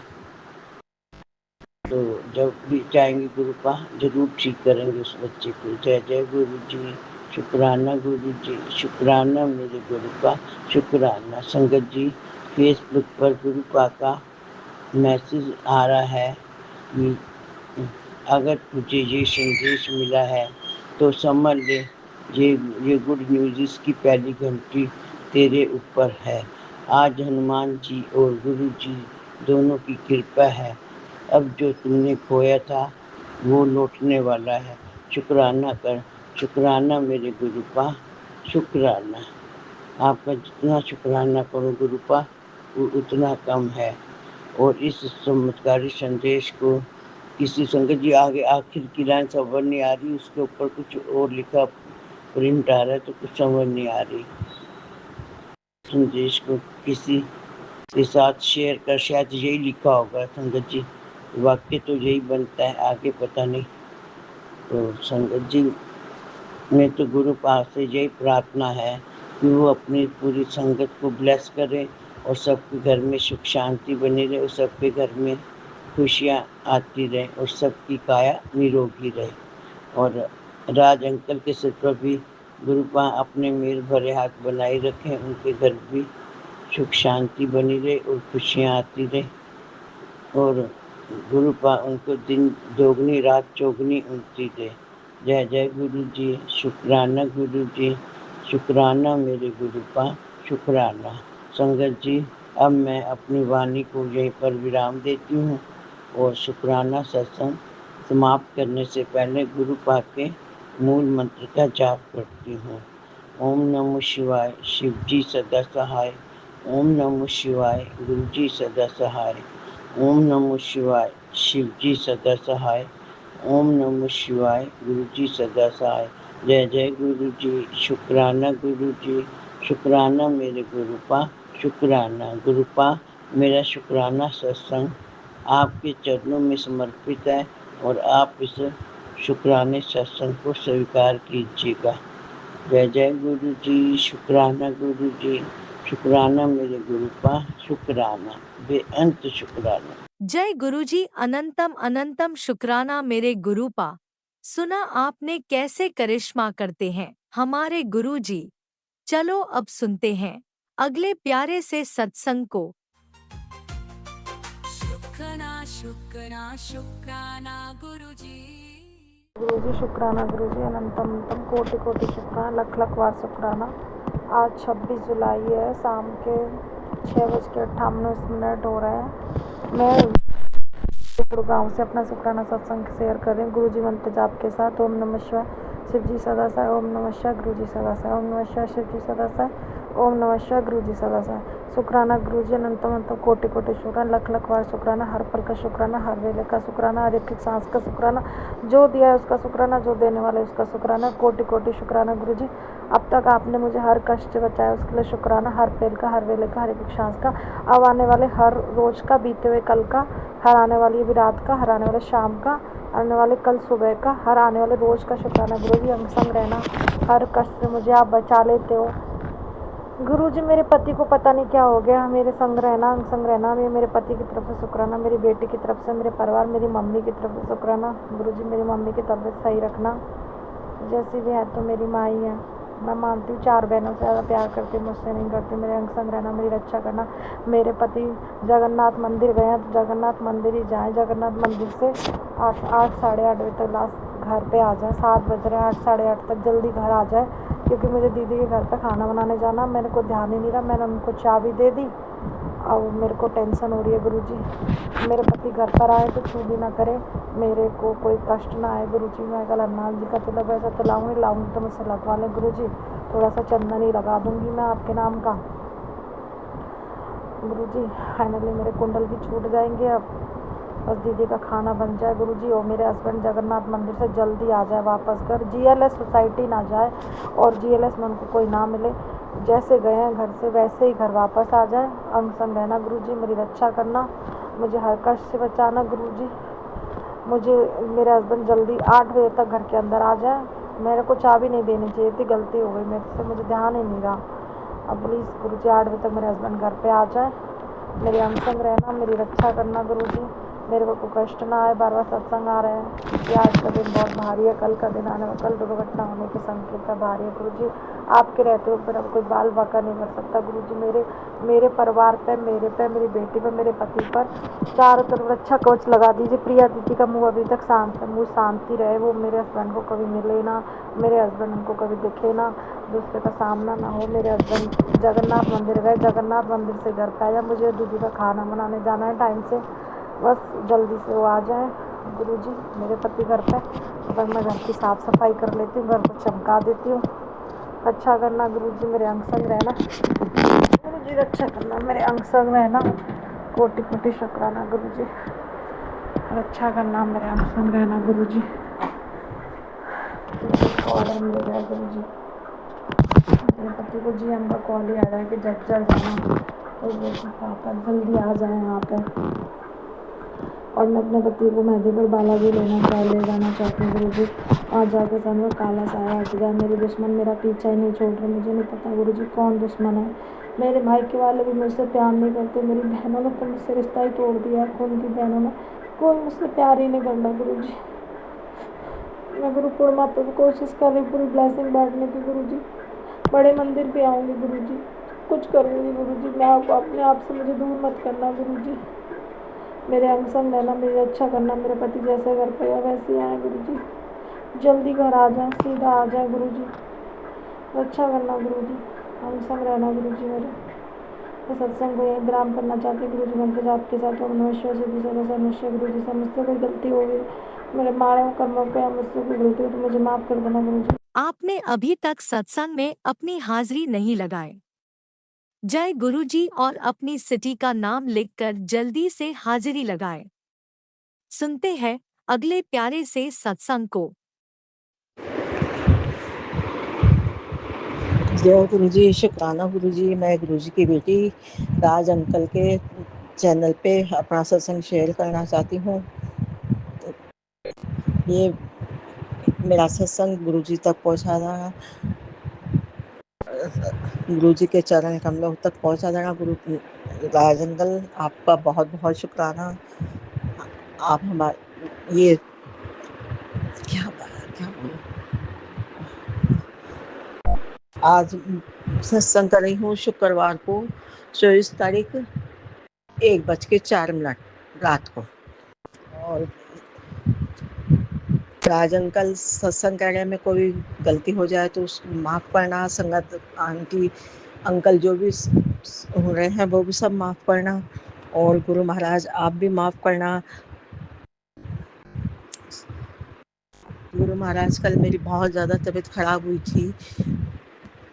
तो जब भी जाएंगे गुरुपा जरूर ठीक करेंगे उस बच्चे को। जय जय गुरु जी, शुक्राना गुरु जी, शुक्राना मेरे गुरु का, शुक्राना। संगत जी, फेसबुक पर गुरुपा का मैसेज आ रहा है कि अगर तुझे ये संदेश मिला है तो समझ ले ये गुड न्यूज़, इसकी पहली घंटी तेरे ऊपर है। आज हनुमान जी और गुरु जी दोनों की कृपा है। अब जो तुमने खोया था वो लौटने वाला है। शुक्राना कर, शुक्राना मेरे गुरुपा, शुक्राना। आपका जितना शुक्राना करो गुरुपा वो उतना कम है। और इस चमत्कारी संदेश को किसी संगत जी आगे आखिर की लाइन समझ नहीं आ रही, उसके ऊपर कुछ और लिखा प्रिंट आ रहा है तो कुछ समझ नहीं आ रही। संदेश को किसी के साथ शेयर कर, शायद यही लिखा होगा संगत जी, वाक्य तो यही बनता है, आगे पता नहीं। तो संगत जी में तो गुरु पास से यही प्रार्थना है कि वो अपनी पूरी संगत को ब्लेस करे और सबके घर में सुख शांति बनी रहे और सबके घर में खुशियाँ आती रहे और सबकी काया निरोगी रहे। और राज अंकल के सिर पर भी गुरुपा अपने मेल भरे हाथ बनाए रखें, उनके घर भी सुख शांति बनी रहे और खुशियाँ आती रहे। और गुरुपा उनको दिन दोगुनी रात चौगुनी उनती दे। जय जय गुरु जी, शुक्राना गुरु जी, शुक्राना मेरे गुरुपा, शुक्राना। संगत जी, अब मैं अपनी वाणी को यहीं पर विराम देती हूँ और शुक्राना सत्संग समाप्त करने से पहले गुरुपा के मूल मंत्र का जाप करती हूँ। ओम नमः शिवाय, शिव जी सदा सहाय। ओम नमः शिवाय, गुरु जी सदा सहाय। ओम नमः शिवाय, शिव जी सदा सहाय। ओम नमः शिवाय, गुरु जी सदा सहाय। जय जय गुरु जी, शुक्राना गुरु जी, शुक्राना मेरे गुरुपा, शुक्राना गुरुपा। मेरा शुक्राना सत्संग आपके चरणों में समर्पित है और आप इस शुक्राने सत्संग को स्वीकार कीजिएगा। जय जय गुरु जी, शुक्राना गुरु जी, शुक्राना मेरे गुरुपा, शुक्राना, बेअंत शुक्राना। जय गुरुजी, अनंतम अनंतम शुक्राना मेरे गुरुपा। सुना आपने कैसे करिश्मा करते हैं हमारे गुरुजी। चलो अब सुनते हैं अगले प्यारे से सत्संग को। शुक्राना शुक्राना शुक्राना गुरुजी। गुरुजी शुक्राना, गुरुजी अनंतम अनंतम कोटि कोटि शुक्राना, लख लख बार शुक्राना। आज 26 जुलाई है, शाम के 6:58 हो रहे हैं। मैं गुड़गांव से अपना शुक्राना सत्संग शेयर कर रही हूँ गुरुजी मंत्र जाप के साथ। ओम नमः शिवाय, शिव जी सदा साय। ओम नमः शिवाय, गुरु जी सदा साय। ओम नमः शिवाय, शिव जी सदा साय। ओम नमः शिवाय, गुरु जी सदा साय। शुक्राना गुरुजी अनंतम अनंतम कोटि कोटि शुक्राना, लख लख बार शुक्राना। हर पल का शुक्राना, हर वेले का शुक्राना, हर एक सांस का शुक्राना। जो दिया है उसका शुक्राना, जो देने वाला है उसका शुक्राना। कोटि कोटि शुक्राना गुरुजी। अब तक आपने मुझे हर कष्ट से बचाया, उसके लिए शुक्राना। हर पेल का, हर वेले का, हर एक सांस का, अब आने वाले हर रोज का, बीते हुए कल का, हर आने वाली भी रात का, हर आने वाले शाम का, आने वाले कल सुबह का, हर आने वाले रोज का शुक्राना गुरुजी। अंग संग रहना, हर कष्ट से मुझे आप बचा लेते हो गुरुजी। मेरे पति को पता नहीं क्या हो गया, मेरे संग रहना, अंग संग रहना। मेरे पति की तरफ से शुक्राना, मेरी बेटी की तरफ से, मेरे परिवार, मेरी मम्मी की तरफ से शुक्राना गुरुजी। मेरी मम्मी की तबीयत सही रखना, जैसी भी है तो मेरी माँ ही है। मैं मानती हूँ 4 बहनों से ज़्यादा प्यार करती हूँ, मुझसे नहीं करती। मेरे अंग संग रहना, मेरी रक्षा करना। मेरे पति जगन्नाथ मंदिर गए हैं तो जगन्नाथ मंदिर ही जाएं। जगन्नाथ मंदिर से 8 साढ़े 8 बजे तक लास्ट घर पे आ जाए। 7 बज रहे हैं, 8 साढ़े 8 तक जल्दी घर आ जाए, क्योंकि मुझे दीदी के घर पे खाना बनाने जाना। मेरे को ध्यान ही नहीं रहा, मैंने उनको चाबी दे दी। अब मेरे को टेंशन हो रही है गुरुजी। मेरे पति घर पर आए तो छू भी ना करे, मेरे को कोई कष्ट ना आए गुरुजी। मैं कल हनुमान जी का तिलक वैसा तो लाऊंगी तो मुझसे लगवा लें गुरुजी। थोड़ा सा चंदन ही लगा दूंगी मैं आपके नाम का गुरुजी। फाइनली मेरे कुंडल भी छूट जाएंगे अब। बस दीदी का खाना बन जाए गुरुजी, और मेरे हस्बैंड जगन्नाथ मंदिर से जल्दी आ जाए वापस घर। GLS सोसाइटी ना जाए और GLS में उनको कोई ना मिले। जैसे गए हैं घर से वैसे ही घर वापस आ जाए। अंग संग रहना गुरुजी, मेरी रक्षा करना, मुझे हर कष्ट से बचाना गुरुजी। मुझे मेरे हस्बैंड जल्दी 8 बजे तक घर के अंदर आ जाए। मेरे को चाबी नहीं देनी चाहिए थी, गलती हो गई मेरे से, मुझे ध्यान ही नहीं रहा। अब प्लीज़ गुरुजी 8 बजे तक मेरे हस्बैंड घर पे आ जाए। मेरे अंग संग रहना, मेरी रक्षा करना गुरुजी। मेरे को कष्ट ना आए। बार बार सत्संग आ रहे हैं कि आज का दिन बहुत भारी है, कल का दिन आने वाला, कल दुर्घटना होने के संकेत है, भारी है। गुरु जी आपके रहते हो फिर अब कोई बाल बाका नहीं कर सकता। गुरु जी मेरे परिवार पे, मेरी बेटी पे, मेरे पति पर चारों तरफ रक्षा कवच लगा दीजिए। प्रिया दीदी का मुँह अभी तक शांत है, मुँह शांति रहे, वो मेरे हस्बैंड को कभी मिले ना, मेरे हस्बैंड उनको कभी दिखे ना, दूसरे का सामना ना हो। मेरे हस्बैंड जगन्नाथ मंदिर गए, जगन्नाथ मंदिर से घर पे आया, मुझे दीदी का खाना बनाने जाना है टाइम से, बस जल्दी से वो आ जाए। गुरु जी मेरे पति घर पे, तब मैं घर की साफ़ सफाई कर लेती हूँ, घर को चमका देती हूँ। अच्छा करना गुरु जी, मेरे अंग संग रहना गुरु जी, रक्षा करना, मेरे अंग संग रहना। कोटि कोटि शुक्राना गुरु जी, रक्षा करना, मेरे अंग संग रहना गुरु जी। ऑर्डर मिल गया गुरु जी, मेरे पति को GM का कॉल ही आ रहा है कि जब जाना, तो बोलते पापा जल्दी आ जाए यहाँ पे। और मैं अपने पति को मेहंदी पर बालाजी ले जाना चाहती हूँ गुरु जी। आज जाके समझो काला साया हट गया, मेरे दुश्मन मेरा पीछा ही नहीं छोड़ रहे। मुझे नहीं पता गुरु जी कौन दुश्मन है। मेरे भाई के वाले भी मुझसे प्यार नहीं करते, मेरी बहनों ने तो मुझसे रिश्ता ही तोड़ दिया है, खून की बहनों ने, कोई मुझसे प्यार ही नहीं करना गुरु जी। मैं गुरु पूर्णिमा पे कोशिश कर रही पूरी ब्लेसिंग बांटने की गुरु जी। बड़े मंदिर भी आऊँगी गुरु जी, कुछ करूँगी गुरु जी। मैं आपको अपने आप से मुझे दूर मत करना गुरु जी, मेरे अंग संग रहना, मेरी रक्षा करना। मेरे पति जैसे घर पे है वैसे ही आए गुरु जी, जल्दी घर आ जाए, सीधा आ जाए गुरु जी, रक्षा करना गुरु जी, अंग संग रहना गुरु जी मेरे। मैं सत्संग को यही विराम करना चाहती गुरु जी। मंत्र आपके साथ ओम नमः शिवाय सिद्धि सदा सर्वश्रेय गुरु जी। से मुझसे कोई गलती हो गई, मेरे मानव कर्मों पे मुझसे कोई गलती हो तो मुझे माफ़ कर देना गुरु जी। आपने अभी तक सत्संग में अपनी हाजिरी नहीं लगाई। जय गुरु जी और अपनी सिटी का नाम लिखकर जल्दी से हाजिरी लगाएं। सुनते हैं अगले प्यारे से सत्संग को। जय गुरु जी, शुक्राना गुरु जी। मैं गुरु जी की बेटी राज अंकल के चैनल पे अपना सत्संग शेयर करना चाहती हूँ। ये मेरा सत्संग गुरु जी तक पहुँचा देना, गुरु जी के चरण कमलों तक पहुँचा देना। गुरु राज अंकल आपका बहुत बहुत शुक्राना। आप हमारे ये क्या बोलूं, आज सत्संग कर रही हूँ शुक्रवार को 24 तारीख 1:04 रात को। और राज अंकल सत्संग करने में कोई गलती हो जाए तो उसको माफ़ करना। संगत आंटी अंकल जो भी हो रहे हैं वो भी सब माफ़ करना। और गुरु महाराज आप भी माफ़ करना। गुरु महाराज कल मेरी बहुत ज़्यादा तबीयत ख़राब हुई थी,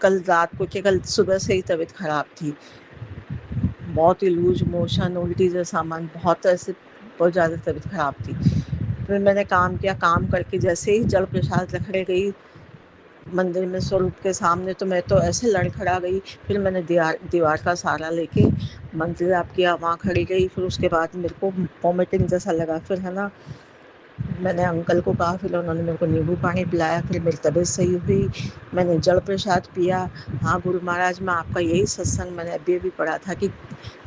कल रात को कि कल सुबह से ही तबीयत ख़राब थी, बहुत ही लूज मोशन, उल्टी जैसा मन, बहुत ऐसे बहुत ज़्यादा तबीयत ख़राब थी। फिर मैंने काम किया, काम करके जैसे ही जल प्रसाद रखने गई मंदिर में स्वरूप के सामने, तो मैं तो ऐसे लड़खड़ा गई। फिर मैंने दीवार का सहारा लेके मंदिर आप किया, वहाँ खड़ी गई। फिर उसके बाद मेरे को वॉमिटिंग जैसा लगा, फिर है ना मैंने अंकल को कहा, फिर उन्होंने मेरे को नींबू पानी पिलाया, फिर मेरी तबीयत सही हुई। मैंने जल प्रसाद पिया। हाँ गुरु महाराज, मैं आपका यही सत्संग मैंने अभी पढ़ा था कि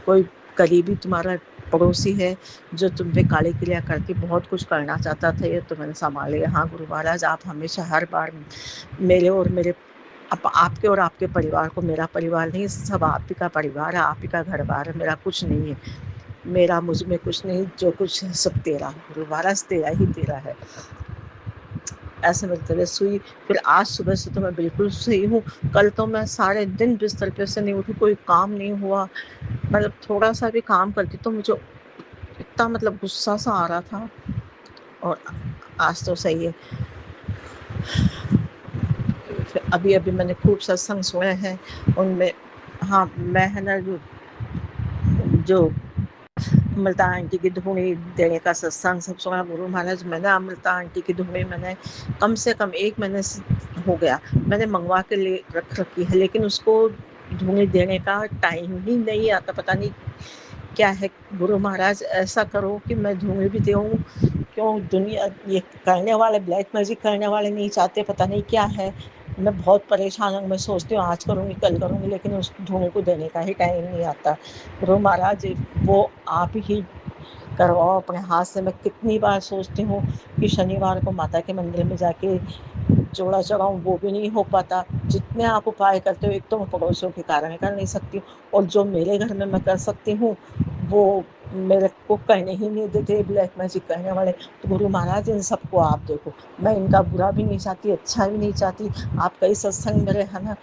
कोई करीबी तुम्हारा पड़ोसी है जो तुम पे काली क्रिया करके बहुत कुछ करना चाहता था, ये तो मैंने संभाल लिया। हाँ गुरु महाराज, आप हमेशा हर बार मेरे और मेरे आपके और आपके परिवार को, मेरा परिवार नहीं, सब आप ही का परिवार है, आप ही का घर बार है, मेरा कुछ नहीं है, मेरा मुझ में कुछ नहीं, जो कुछ है सब तेरा गुरु महाराज, तेरा ही तेरा है। ऐसे मेरी तबीयत हुई। फिर आज सुबह से तो मैं बिल्कुल सही हूँ। कल तो मैं सारे दिन बिस्तर पे से नहीं उठी, कोई काम नहीं हुआ, मतलब थोड़ा सा भी काम करती तो मुझे इतना मतलब गुस्सा सा आ रहा था। और आज तो सही है। फिर अभी अभी मैंने खूब सत्संग सुने हैं, उनमें हाँ मैं है ना जो अमृता आंटी की धुनी देने का सत्संग सब सुना। गुरु महाराज, मैंने अमृता आंटी की धुनी मैंने कम से कम 1 महीने से हो गया मैंने मंगवा के ले रख रखी है, लेकिन उसको धुनी देने का टाइम ही नहीं आता। पता नहीं क्या है। गुरु महाराज ऐसा करो कि मैं धुनी भी दूँ, क्यों दुनिया ये करने वाले, ब्लैक मैजिक करने वाले नहीं चाहते, पता नहीं क्या है। मैं बहुत परेशान हूँ। मैं सोचती हूँ आज करूँगी कल करूँगी, लेकिन उस धुनी को देने का ही टाइम नहीं आता। गुरु महाराज, वो आप ही करवाओ अपने हाथ से। मैं कितनी बार सोचती हूँ कि शनिवार को माता के मंदिर में जाके जोड़ा चढ़ाऊँ, वो भी नहीं हो पाता। जितने आप उपाय करते हो, एक तो मैं पड़ोसियों के कारण कर नहीं सकती हूँ, और जो मेरे घर में मैं कर सकती हूँ वो मेरे को करने ही नहीं देते ब्लैक मैजिक करने वाले। तो गुरु महाराज इन सबको आप देखो, मैं इनका बुरा भी नहीं चाहती, अच्छा भी नहीं चाहती। आप कई सत्संग मेरे है ना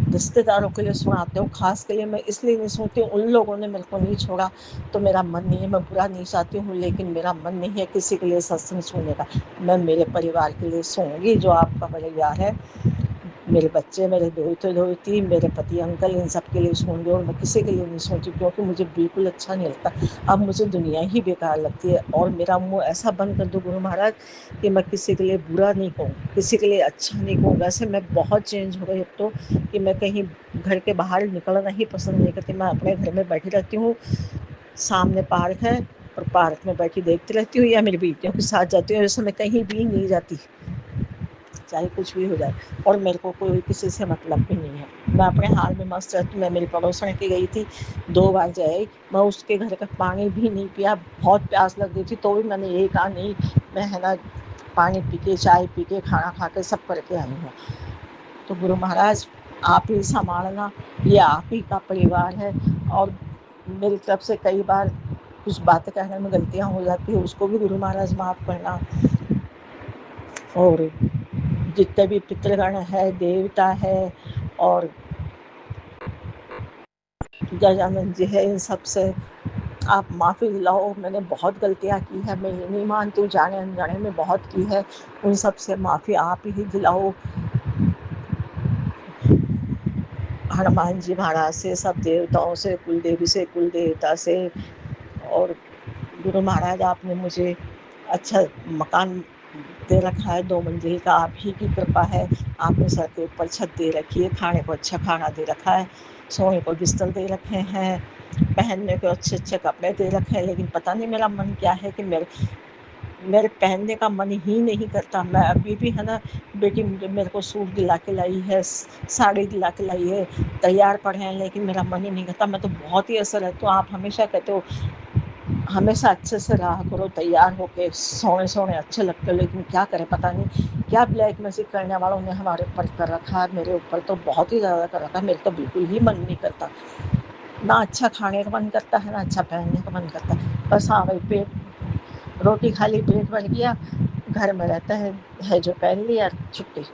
रिश्तेदारों के लिए सुनाते हो, खास के लिए मैं इसलिए नहीं सुनती हूँ, उन लोगों ने मेरे को नहीं छोड़ा तो मेरा मन नहीं है, मैं बुरा नहीं चाहती हूँ, लेकिन मेरा मन नहीं है किसी के लिए सत्संग सुनने का। मैं मेरे परिवार के लिए सुनूंगी, जो आपका परिवार है, मेरे बच्चे, मेरे दोहती, मेरे पति, अंकल, इन सब के लिए सुनूंगी, और मैं किसी के लिए नहीं सुनती, क्योंकि मुझे बिल्कुल अच्छा नहीं लगता। अब मुझे दुनिया ही बेकार लगती है, और मेरा मुँह ऐसा बंद कर दो गुरु महाराज कि मैं किसी के लिए बुरा नहीं कहूँ, किसी के लिए अच्छा नहीं कहूँ। वैसे मैं बहुत चेंज हो गई अब तो, कि मैं कहीं घर के बाहर निकलना ही पसंद नहीं करती। मैं अपने घर में बैठी रहती हूँ, सामने पार्क है और पार्क में बैठी देखती रहती हूँ, या मेरी बेटियों के साथ जाती हूँ। वैसे मैं कहीं भी नहीं जाती, चाहे कुछ भी हो जाए, और मेरे को कोई किसी से मतलब भी नहीं है। मैं अपने हाल में मस्त रहती हूँ। मैं मेरी पड़ोसन की गई थी, 2 बार जाई, मैं उसके घर का पानी भी नहीं पिया। बहुत प्यास लग गई थी, तो भी मैंने यही कहा नहीं, मैं है ना पानी पी के, चाय पी के, खाना खा के सब करके आई हूँ। तो गुरु महाराज आप ही संभालना, ये आप ही का परिवार है, और मेरी तरफ से कई बार कुछ बातें कहने में गलतियाँ हो जाती है, उसको भी गुरु महाराज माफ़ करना। और जितने भी पितृगण है, देवता है, और गजानन जी है, इन सब से आप माफ़ी दिलाओ। मैंने बहुत गलतियाँ की है, मैं ये नहीं मानती हूँ, जाने अनजाने में बहुत की है, उन सब से माफ़ी आप ही दिलाओ। हनुमान जी महाराज से, सब देवताओं से, कुल देवी से, कुल देवता से, और गुरु महाराज आपने मुझे अच्छा मकान दे रखा है, 2 मंजिल का, आप ही की कृपा है। आपने सर के ऊपर छत दे रखी है, खाने को अच्छा खाना दे रखा है, सोने को बिस्तर दे रखे हैं, पहनने को अच्छे अच्छे कपड़े दे रखे हैं, लेकिन पता नहीं मेरा मन क्या है कि मेरे पहनने का मन ही नहीं करता। मैं अभी भी है ना, बेटी मेरे को सूट दिला के लाई है, साड़ी दिला के लाई है, तैयार पड़े हैं, लेकिन मेरा मन ही नहीं करता। मैं तो बहुत ही असर है, तो आप हमेशा कहते हो हमेशा अच्छे से रहा करो, तैयार होके सोने सोने अच्छे लगते हो, लेकिन क्या करें, पता नहीं क्या ब्लैक मैजिक करने वालों ने हमारे ऊपर कर रखा है। मेरे ऊपर तो बहुत ही ज़्यादा कर रखा है, मेरे तो बिल्कुल ही मन नहीं करता, ना अच्छा खाने का मन करता है, ना अच्छा पहनने का मन करता है। बस हाँ भाई, पेट रोटी खा ली, पेट भर गया, घर में रहता है जो पहन लिया, छुट्टी।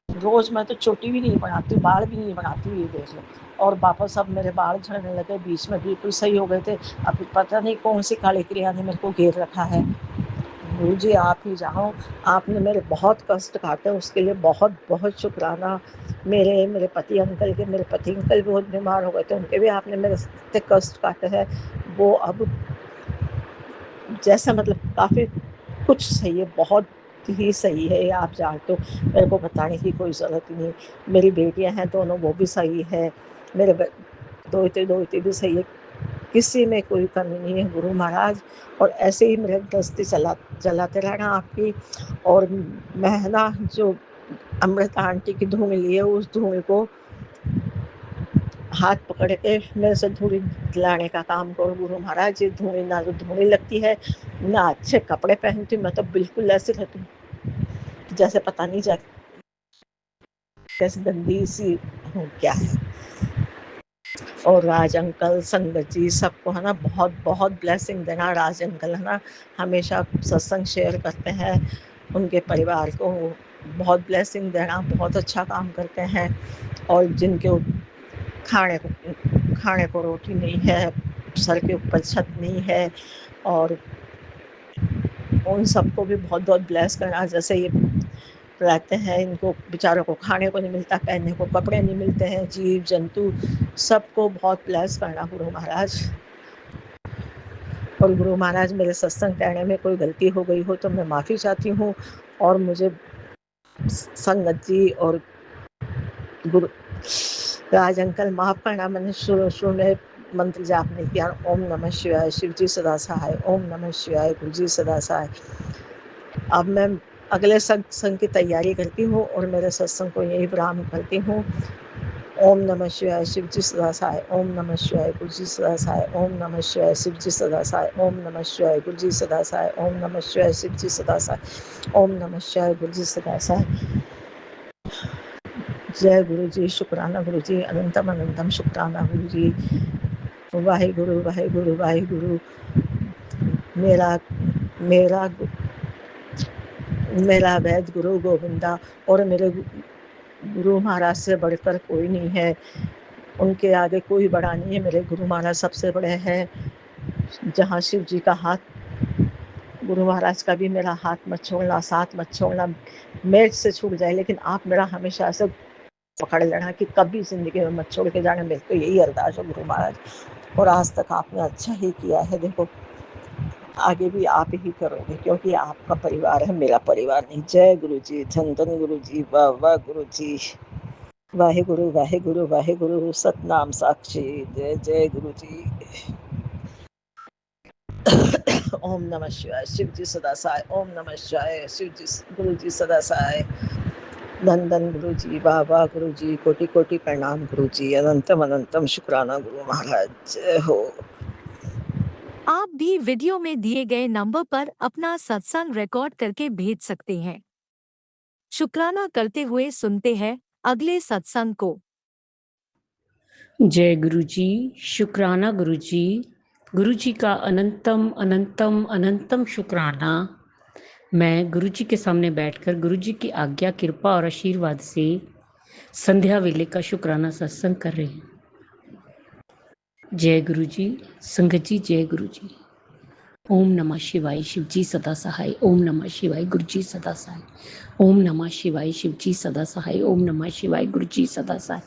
रोज़ मैं तो चोटी भी नहीं बनाती, बाल भी नहीं बनाती, ये देख लो। और वापस अब मेरे बाल झड़ने लगे, बीच में बिल्कुल सही हो गए थे, अब पता नहीं कौन सी काली क्रिया ने मेरे को घेर रखा है। गुरु जी आप ही जानो, आपने मेरे बहुत कष्ट काटे, उसके लिए बहुत बहुत शुक्राना। मेरे पति अंकल के, मेरे पति अंकल बहुत बीमार हो गए थे, उनके भी आपने मेरे इतने कष्ट काटे हैं, वो अब जैसा मतलब काफ़ी कुछ सही है, बहुत ही सही है, आप जानते हो, मेरे को बताने की कोई ज़रूरत नहीं। मेरी बेटियां हैं दोनों, वो भी सही है, मेरे दोहते भी सही है, किसी में कोई कमी नहीं है गुरु महाराज। और ऐसे ही मेरे गृहस्थी चलाते रहना आपकी। और मैं है ना, जो अमृता आंटी की धूल ली है, उस धूल को हाथ पकड़ के मेरे से धूली दिलाने का काम करो गुरु महाराज। ये धूली ना तो धूली लगती है, ना अच्छे कपड़े पहनती हूँ, मैं तो बिल्कुल ऐसे रहती हूँ जैसे पता नहीं कैसे गंदी सी हूँ क्या है। और राज अंकल, संगत जी, सबको है ना बहुत बहुत ब्लेसिंग देना। राज अंकल है ना हमेशा सत्संग शेयर करते हैं, उनके परिवार को बहुत ब्लेसिंग देना, बहुत अच्छा काम करते हैं। और जिनके खाने को रोटी नहीं है, सर के ऊपर छत नहीं है, और उन सबको भी बहुत बहुत ब्लेस करना। जैसे ये रहते हैं, इनको बेचारों को खाने को नहीं मिलता, पहनने को कपड़े नहीं मिलते हैं, जीव जंतु सबको बहुत ब्लेस करना गुरु महाराज। और गुरु महाराज मेरे सत्संग कहने में कोई गलती हो गई हो तो मैं माफ़ी चाहती हूँ, और मुझे संगत जी और गुरु राज अंकल माफ़ करना। मैंने शुरू में मंत्र जाप नहीं किया, ओम नमः शिवाय, शिव जी सदा सहाय, ओम नमः शिवाय, गुरु जी सदा सहाय। अब मैं अगले सत्संग की तैयारी करती हूँ और मेरे सत्संग को यही विराम करती हूँ। ओम नमः शिवाय शिवजी सदा सहाय। ओम नमः शिवाय गुरुजी सदा सहाय। ओम नमः शिवाय शिवजी सदा सहाय। ओम नमः शिवाय गुरुजी सदा सहाय। ओम नमः शिवाय शिवजी सदा सहाय। ओम नमः शिवाय गुरुजी सदा सहाय। जय गुरु जी, शुक्राना गुरु जी, अनंतम अनंतम शुक्राना गुरु जी। वाहिगुरु वाहिगुरु वाहिगुरु। मेरा मेरा मेरा वैद गुरु गोविंदा और मेरे गुरु महाराज से बढ़कर कोई नहीं है। उनके आगे कोई बड़ा नहीं है। मेरे गुरु महाराज सबसे बड़े हैं। जहाँ शिव जी का हाथ, गुरु महाराज का भी मेरा हाथ मत छोड़ना, साथ मत छोड़ना, मेज से छूट जाए लेकिन आप मेरा हमेशा ऐसे पकड़ लेना कि कभी जिंदगी में मत छोड़ के जाना। मेरे को यही अरदास है गुरु महाराज, और आज तक आपने अच्छा ही किया है। देखो आगे भी आप ही करोगे, क्योंकि आपका परिवार है, मेरा परिवार नहीं। जय गुरु जी, धन धन गुरु जी, वाह वाह गुरु जी। वाहिगुरु वाहिगुरु वाहिगुरु, सतनाम साक्षी। जय जय गुरु जी। ओम नमः शिवाय शिवजी सदा सहाय। ओम नमः शिवाय शिवजी गुरु जी सदा सहाय। धन धन गुरु जी, वाह वाह गुरु जी, कोटि कोटि प्रणाम गुरु जी, अनंतम अनंतम शुक्राना गुरु महाराज। जय हो। आप भी वीडियो में दिए गए नंबर पर अपना सत्संग रिकॉर्ड करके भेज सकते हैं। शुक्राना करते हुए सुनते हैं अगले सत्संग को। जय गुरु जी, शुक्राना गुरु जी। गुरु जी का अनंतम अनंतम अनंतम शुक्राना। मैं गुरु जी के सामने बैठकर गुरु जी की आज्ञा, कृपा और आशीर्वाद से संध्या वेले का शुक्राना सत्संग कर रही हूँ। जय गुरु जी, संगत जी जय गुरु जी। ओम नमः शिवाय शिवजी सदा सहाय। ओम नमः शिवाय गुरुजी सदा सहाय। ओम नमः शिवाय शिवजी सदा सहाय। ओम नमः शिवाय गुरुजी सदा सहाय।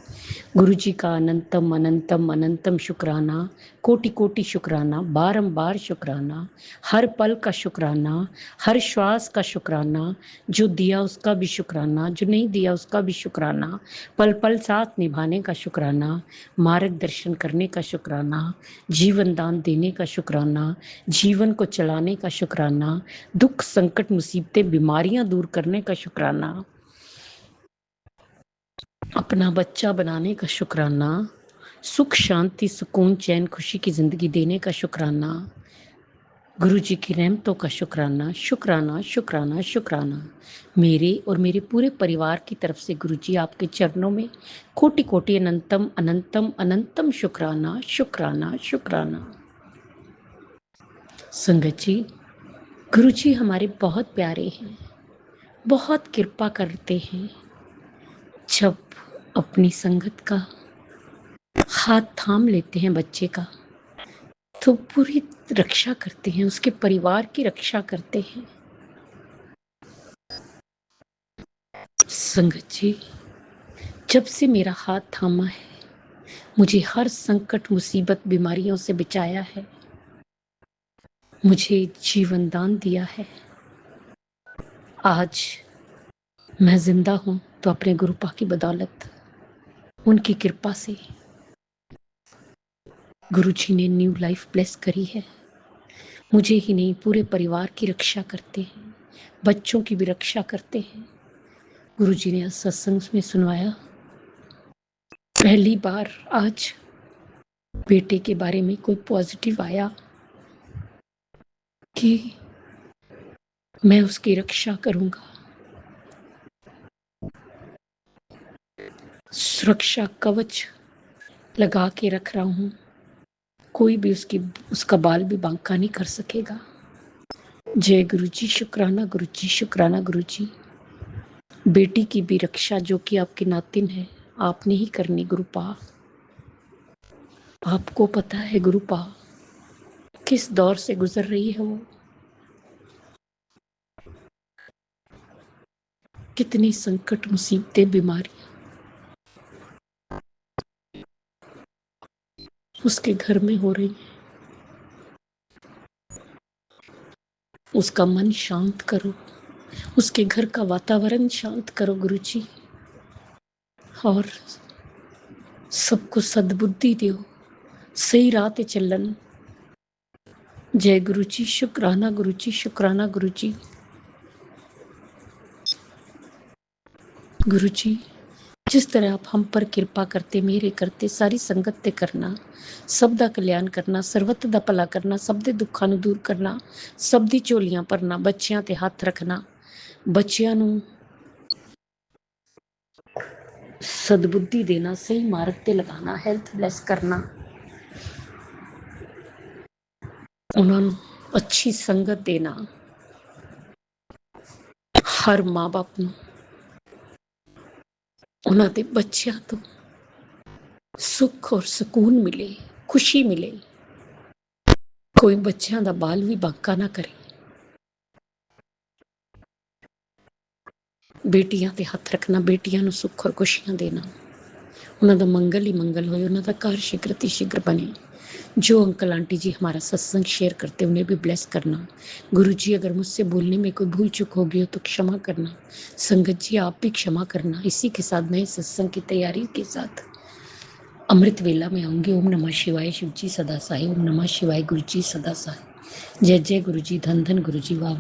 गुरु जी का अनंतम अनंतम अनंतम शुक्राना, कोटि कोटि शुक्राना, बारंबार शुक्राना, हर पल का शुक्राना, हर श्वास का शुक्राना, जो दिया उसका भी शुक्राना, जो नहीं दिया उसका भी शुक्राना, पल पल साथ निभाने का शुक्राना, मार्गदर्शन करने का शुक्राना, जीवन दान देने का शुक्राना, जीवन को चलाने का शुक्राना, दुख संकट मुसीबतें बीमारियां दूर करने का शुक्राना, अपना बच्चा बनाने का शुक्राना, सुख शांति सुकून चैन खुशी की जिंदगी देने का शुक्राना, गुरु जी की रहमतों का शुक्राना शुक्राना शुक्राना शुक्राना। मेरे और मेरे पूरे परिवार की तरफ से गुरु जी आपके चरणों में कोटि कोटि अनंतम अनंतम अनंतम शुक्राना शुक्राना शुक्राना। संगत जी, गुरु जी हमारे बहुत प्यारे हैं, बहुत कृपा करते हैं। जब अपनी संगत का हाथ थाम लेते हैं बच्चे का, तो पूरी रक्षा करते हैं, उसके परिवार की रक्षा करते हैं। संगत जी, जब से मेरा हाथ थामा है, मुझे हर संकट मुसीबत बीमारियों से बचाया है, मुझे जीवन दान दिया है। आज मैं जिंदा हूं तो अपने गुरुपा की बदौलत, उनकी कृपा से। गुरु जी ने न्यू लाइफ ब्लेस करी है। मुझे ही नहीं, पूरे परिवार की रक्षा करते हैं, बच्चों की भी रक्षा करते हैं। गुरु जी ने आज सत्संग में सुनवाया, पहली बार आज बेटे के बारे में कोई पॉजिटिव आया कि मैं उसकी रक्षा करूंगा, सुरक्षा कवच लगा के रख रहा हूं, कोई भी उसका बाल भी बांका नहीं कर सकेगा। जय गुरु जी, शुक्राना गुरु जी, शुक्राना गुरु जी। बेटी की भी रक्षा जो कि आपके नातिन है, आपने ही करनी गुरुपा। आपको पता है गुरुपा किस दौर से गुजर रही है, वो कितनी संकट मुसीबतें बीमारियां उसके घर में हो रही है। उसका मन शांत करो, उसके घर का वातावरण शांत करो गुरु जी, और सबको सद्बुद्धि दो, सही राह ते चलन। जय गुरु जी, शुक्राना गुरु जी, शुक्राना गुरु जी। गुरु जी, जिस तरह आप हम पर किरपा करते मेरे करते सारी संगत ते करना, ਸਭ ਦਾ ਕਲਿਆਣ ਕਰਨਾ, ਸਰਬੱਤ ਦਾ ਭਲਾ ਕਰਨਾ, ਸਭ ਦੇ ਦੁੱਖਾਂ ਨੂੰ ਦੂਰ ਕਰਨਾ, ਸਭ ਦੀ ਝੋਲੀਆਂ ਭਰਨਾ, ਬੱਚਿਆਂ ਤੇ ਹੱਥ ਰੱਖਣਾ, ਬੱਚਿਆਂ ਨੂੰ ਸਦਬੁੱਧੀ ਦੇਣਾ, ਸਹੀ ਮਾਰਗ ਤੇ ਲਗਾਉਣਾ, ਹੈਲਥ ਬਲੈਸ ਕਰਨਾ, ਉਹਨਾਂ ਨੂੰ ਅੱਛੀ ਸੰਗਤ ਦੇਣਾ, ਹਰ ਮਾਂ ਬਾਪ ਨੂੰ ਉਹਨਾਂ ਦੇ ਬੱਚਿਆਂ ਤੋਂ ਸੁੱਖ ਔਰ ਸਕੂਨ ਮਿਲੇ, ਖੁਸ਼ੀ ਮਿਲੇ, ਕੋਈ ਬੱਚਿਆਂ ਦਾ ਬਾਲ ਵੀ ਬਾਂਕਾ ਨਾ ਕਰੇ। ਬੇਟੀਆਂ ਤੇ ਹੱਥ ਰੱਖਣਾ, ਬੇਟੀਆਂ ਨੂੰ ਸੁੱਖ ਔਰ ਖੁਸ਼ੀਆਂ ਦੇਣਾ, ਉਹਨਾਂ ਦਾ ਮੰਗਲ ਹੀ ਮੰगल होए, ਉਹਨਾਂ ਦਾ ਘਰ शीघ्र अतिशीघ्र बने। जो अंकल आंटी जी हमारा सत्संग शेयर करते उन्हें भी ब्लेस करना। गुरु जी अगर मुझसे बोलने में कोई भूल चूक होगी हो तो क्षमा करना। संगत जी आप भी क्षमा करना। इसी के साथ नए सत्संग की तैयारी के साथ अमृत वेला में आऊंगी। ओम नमः शिवाय। शिव जी सदा साई। ओम नमः शिवाय। गुरु जी सदा साई। जय जय गुरु जी। धन धन गुरु जी। वाह।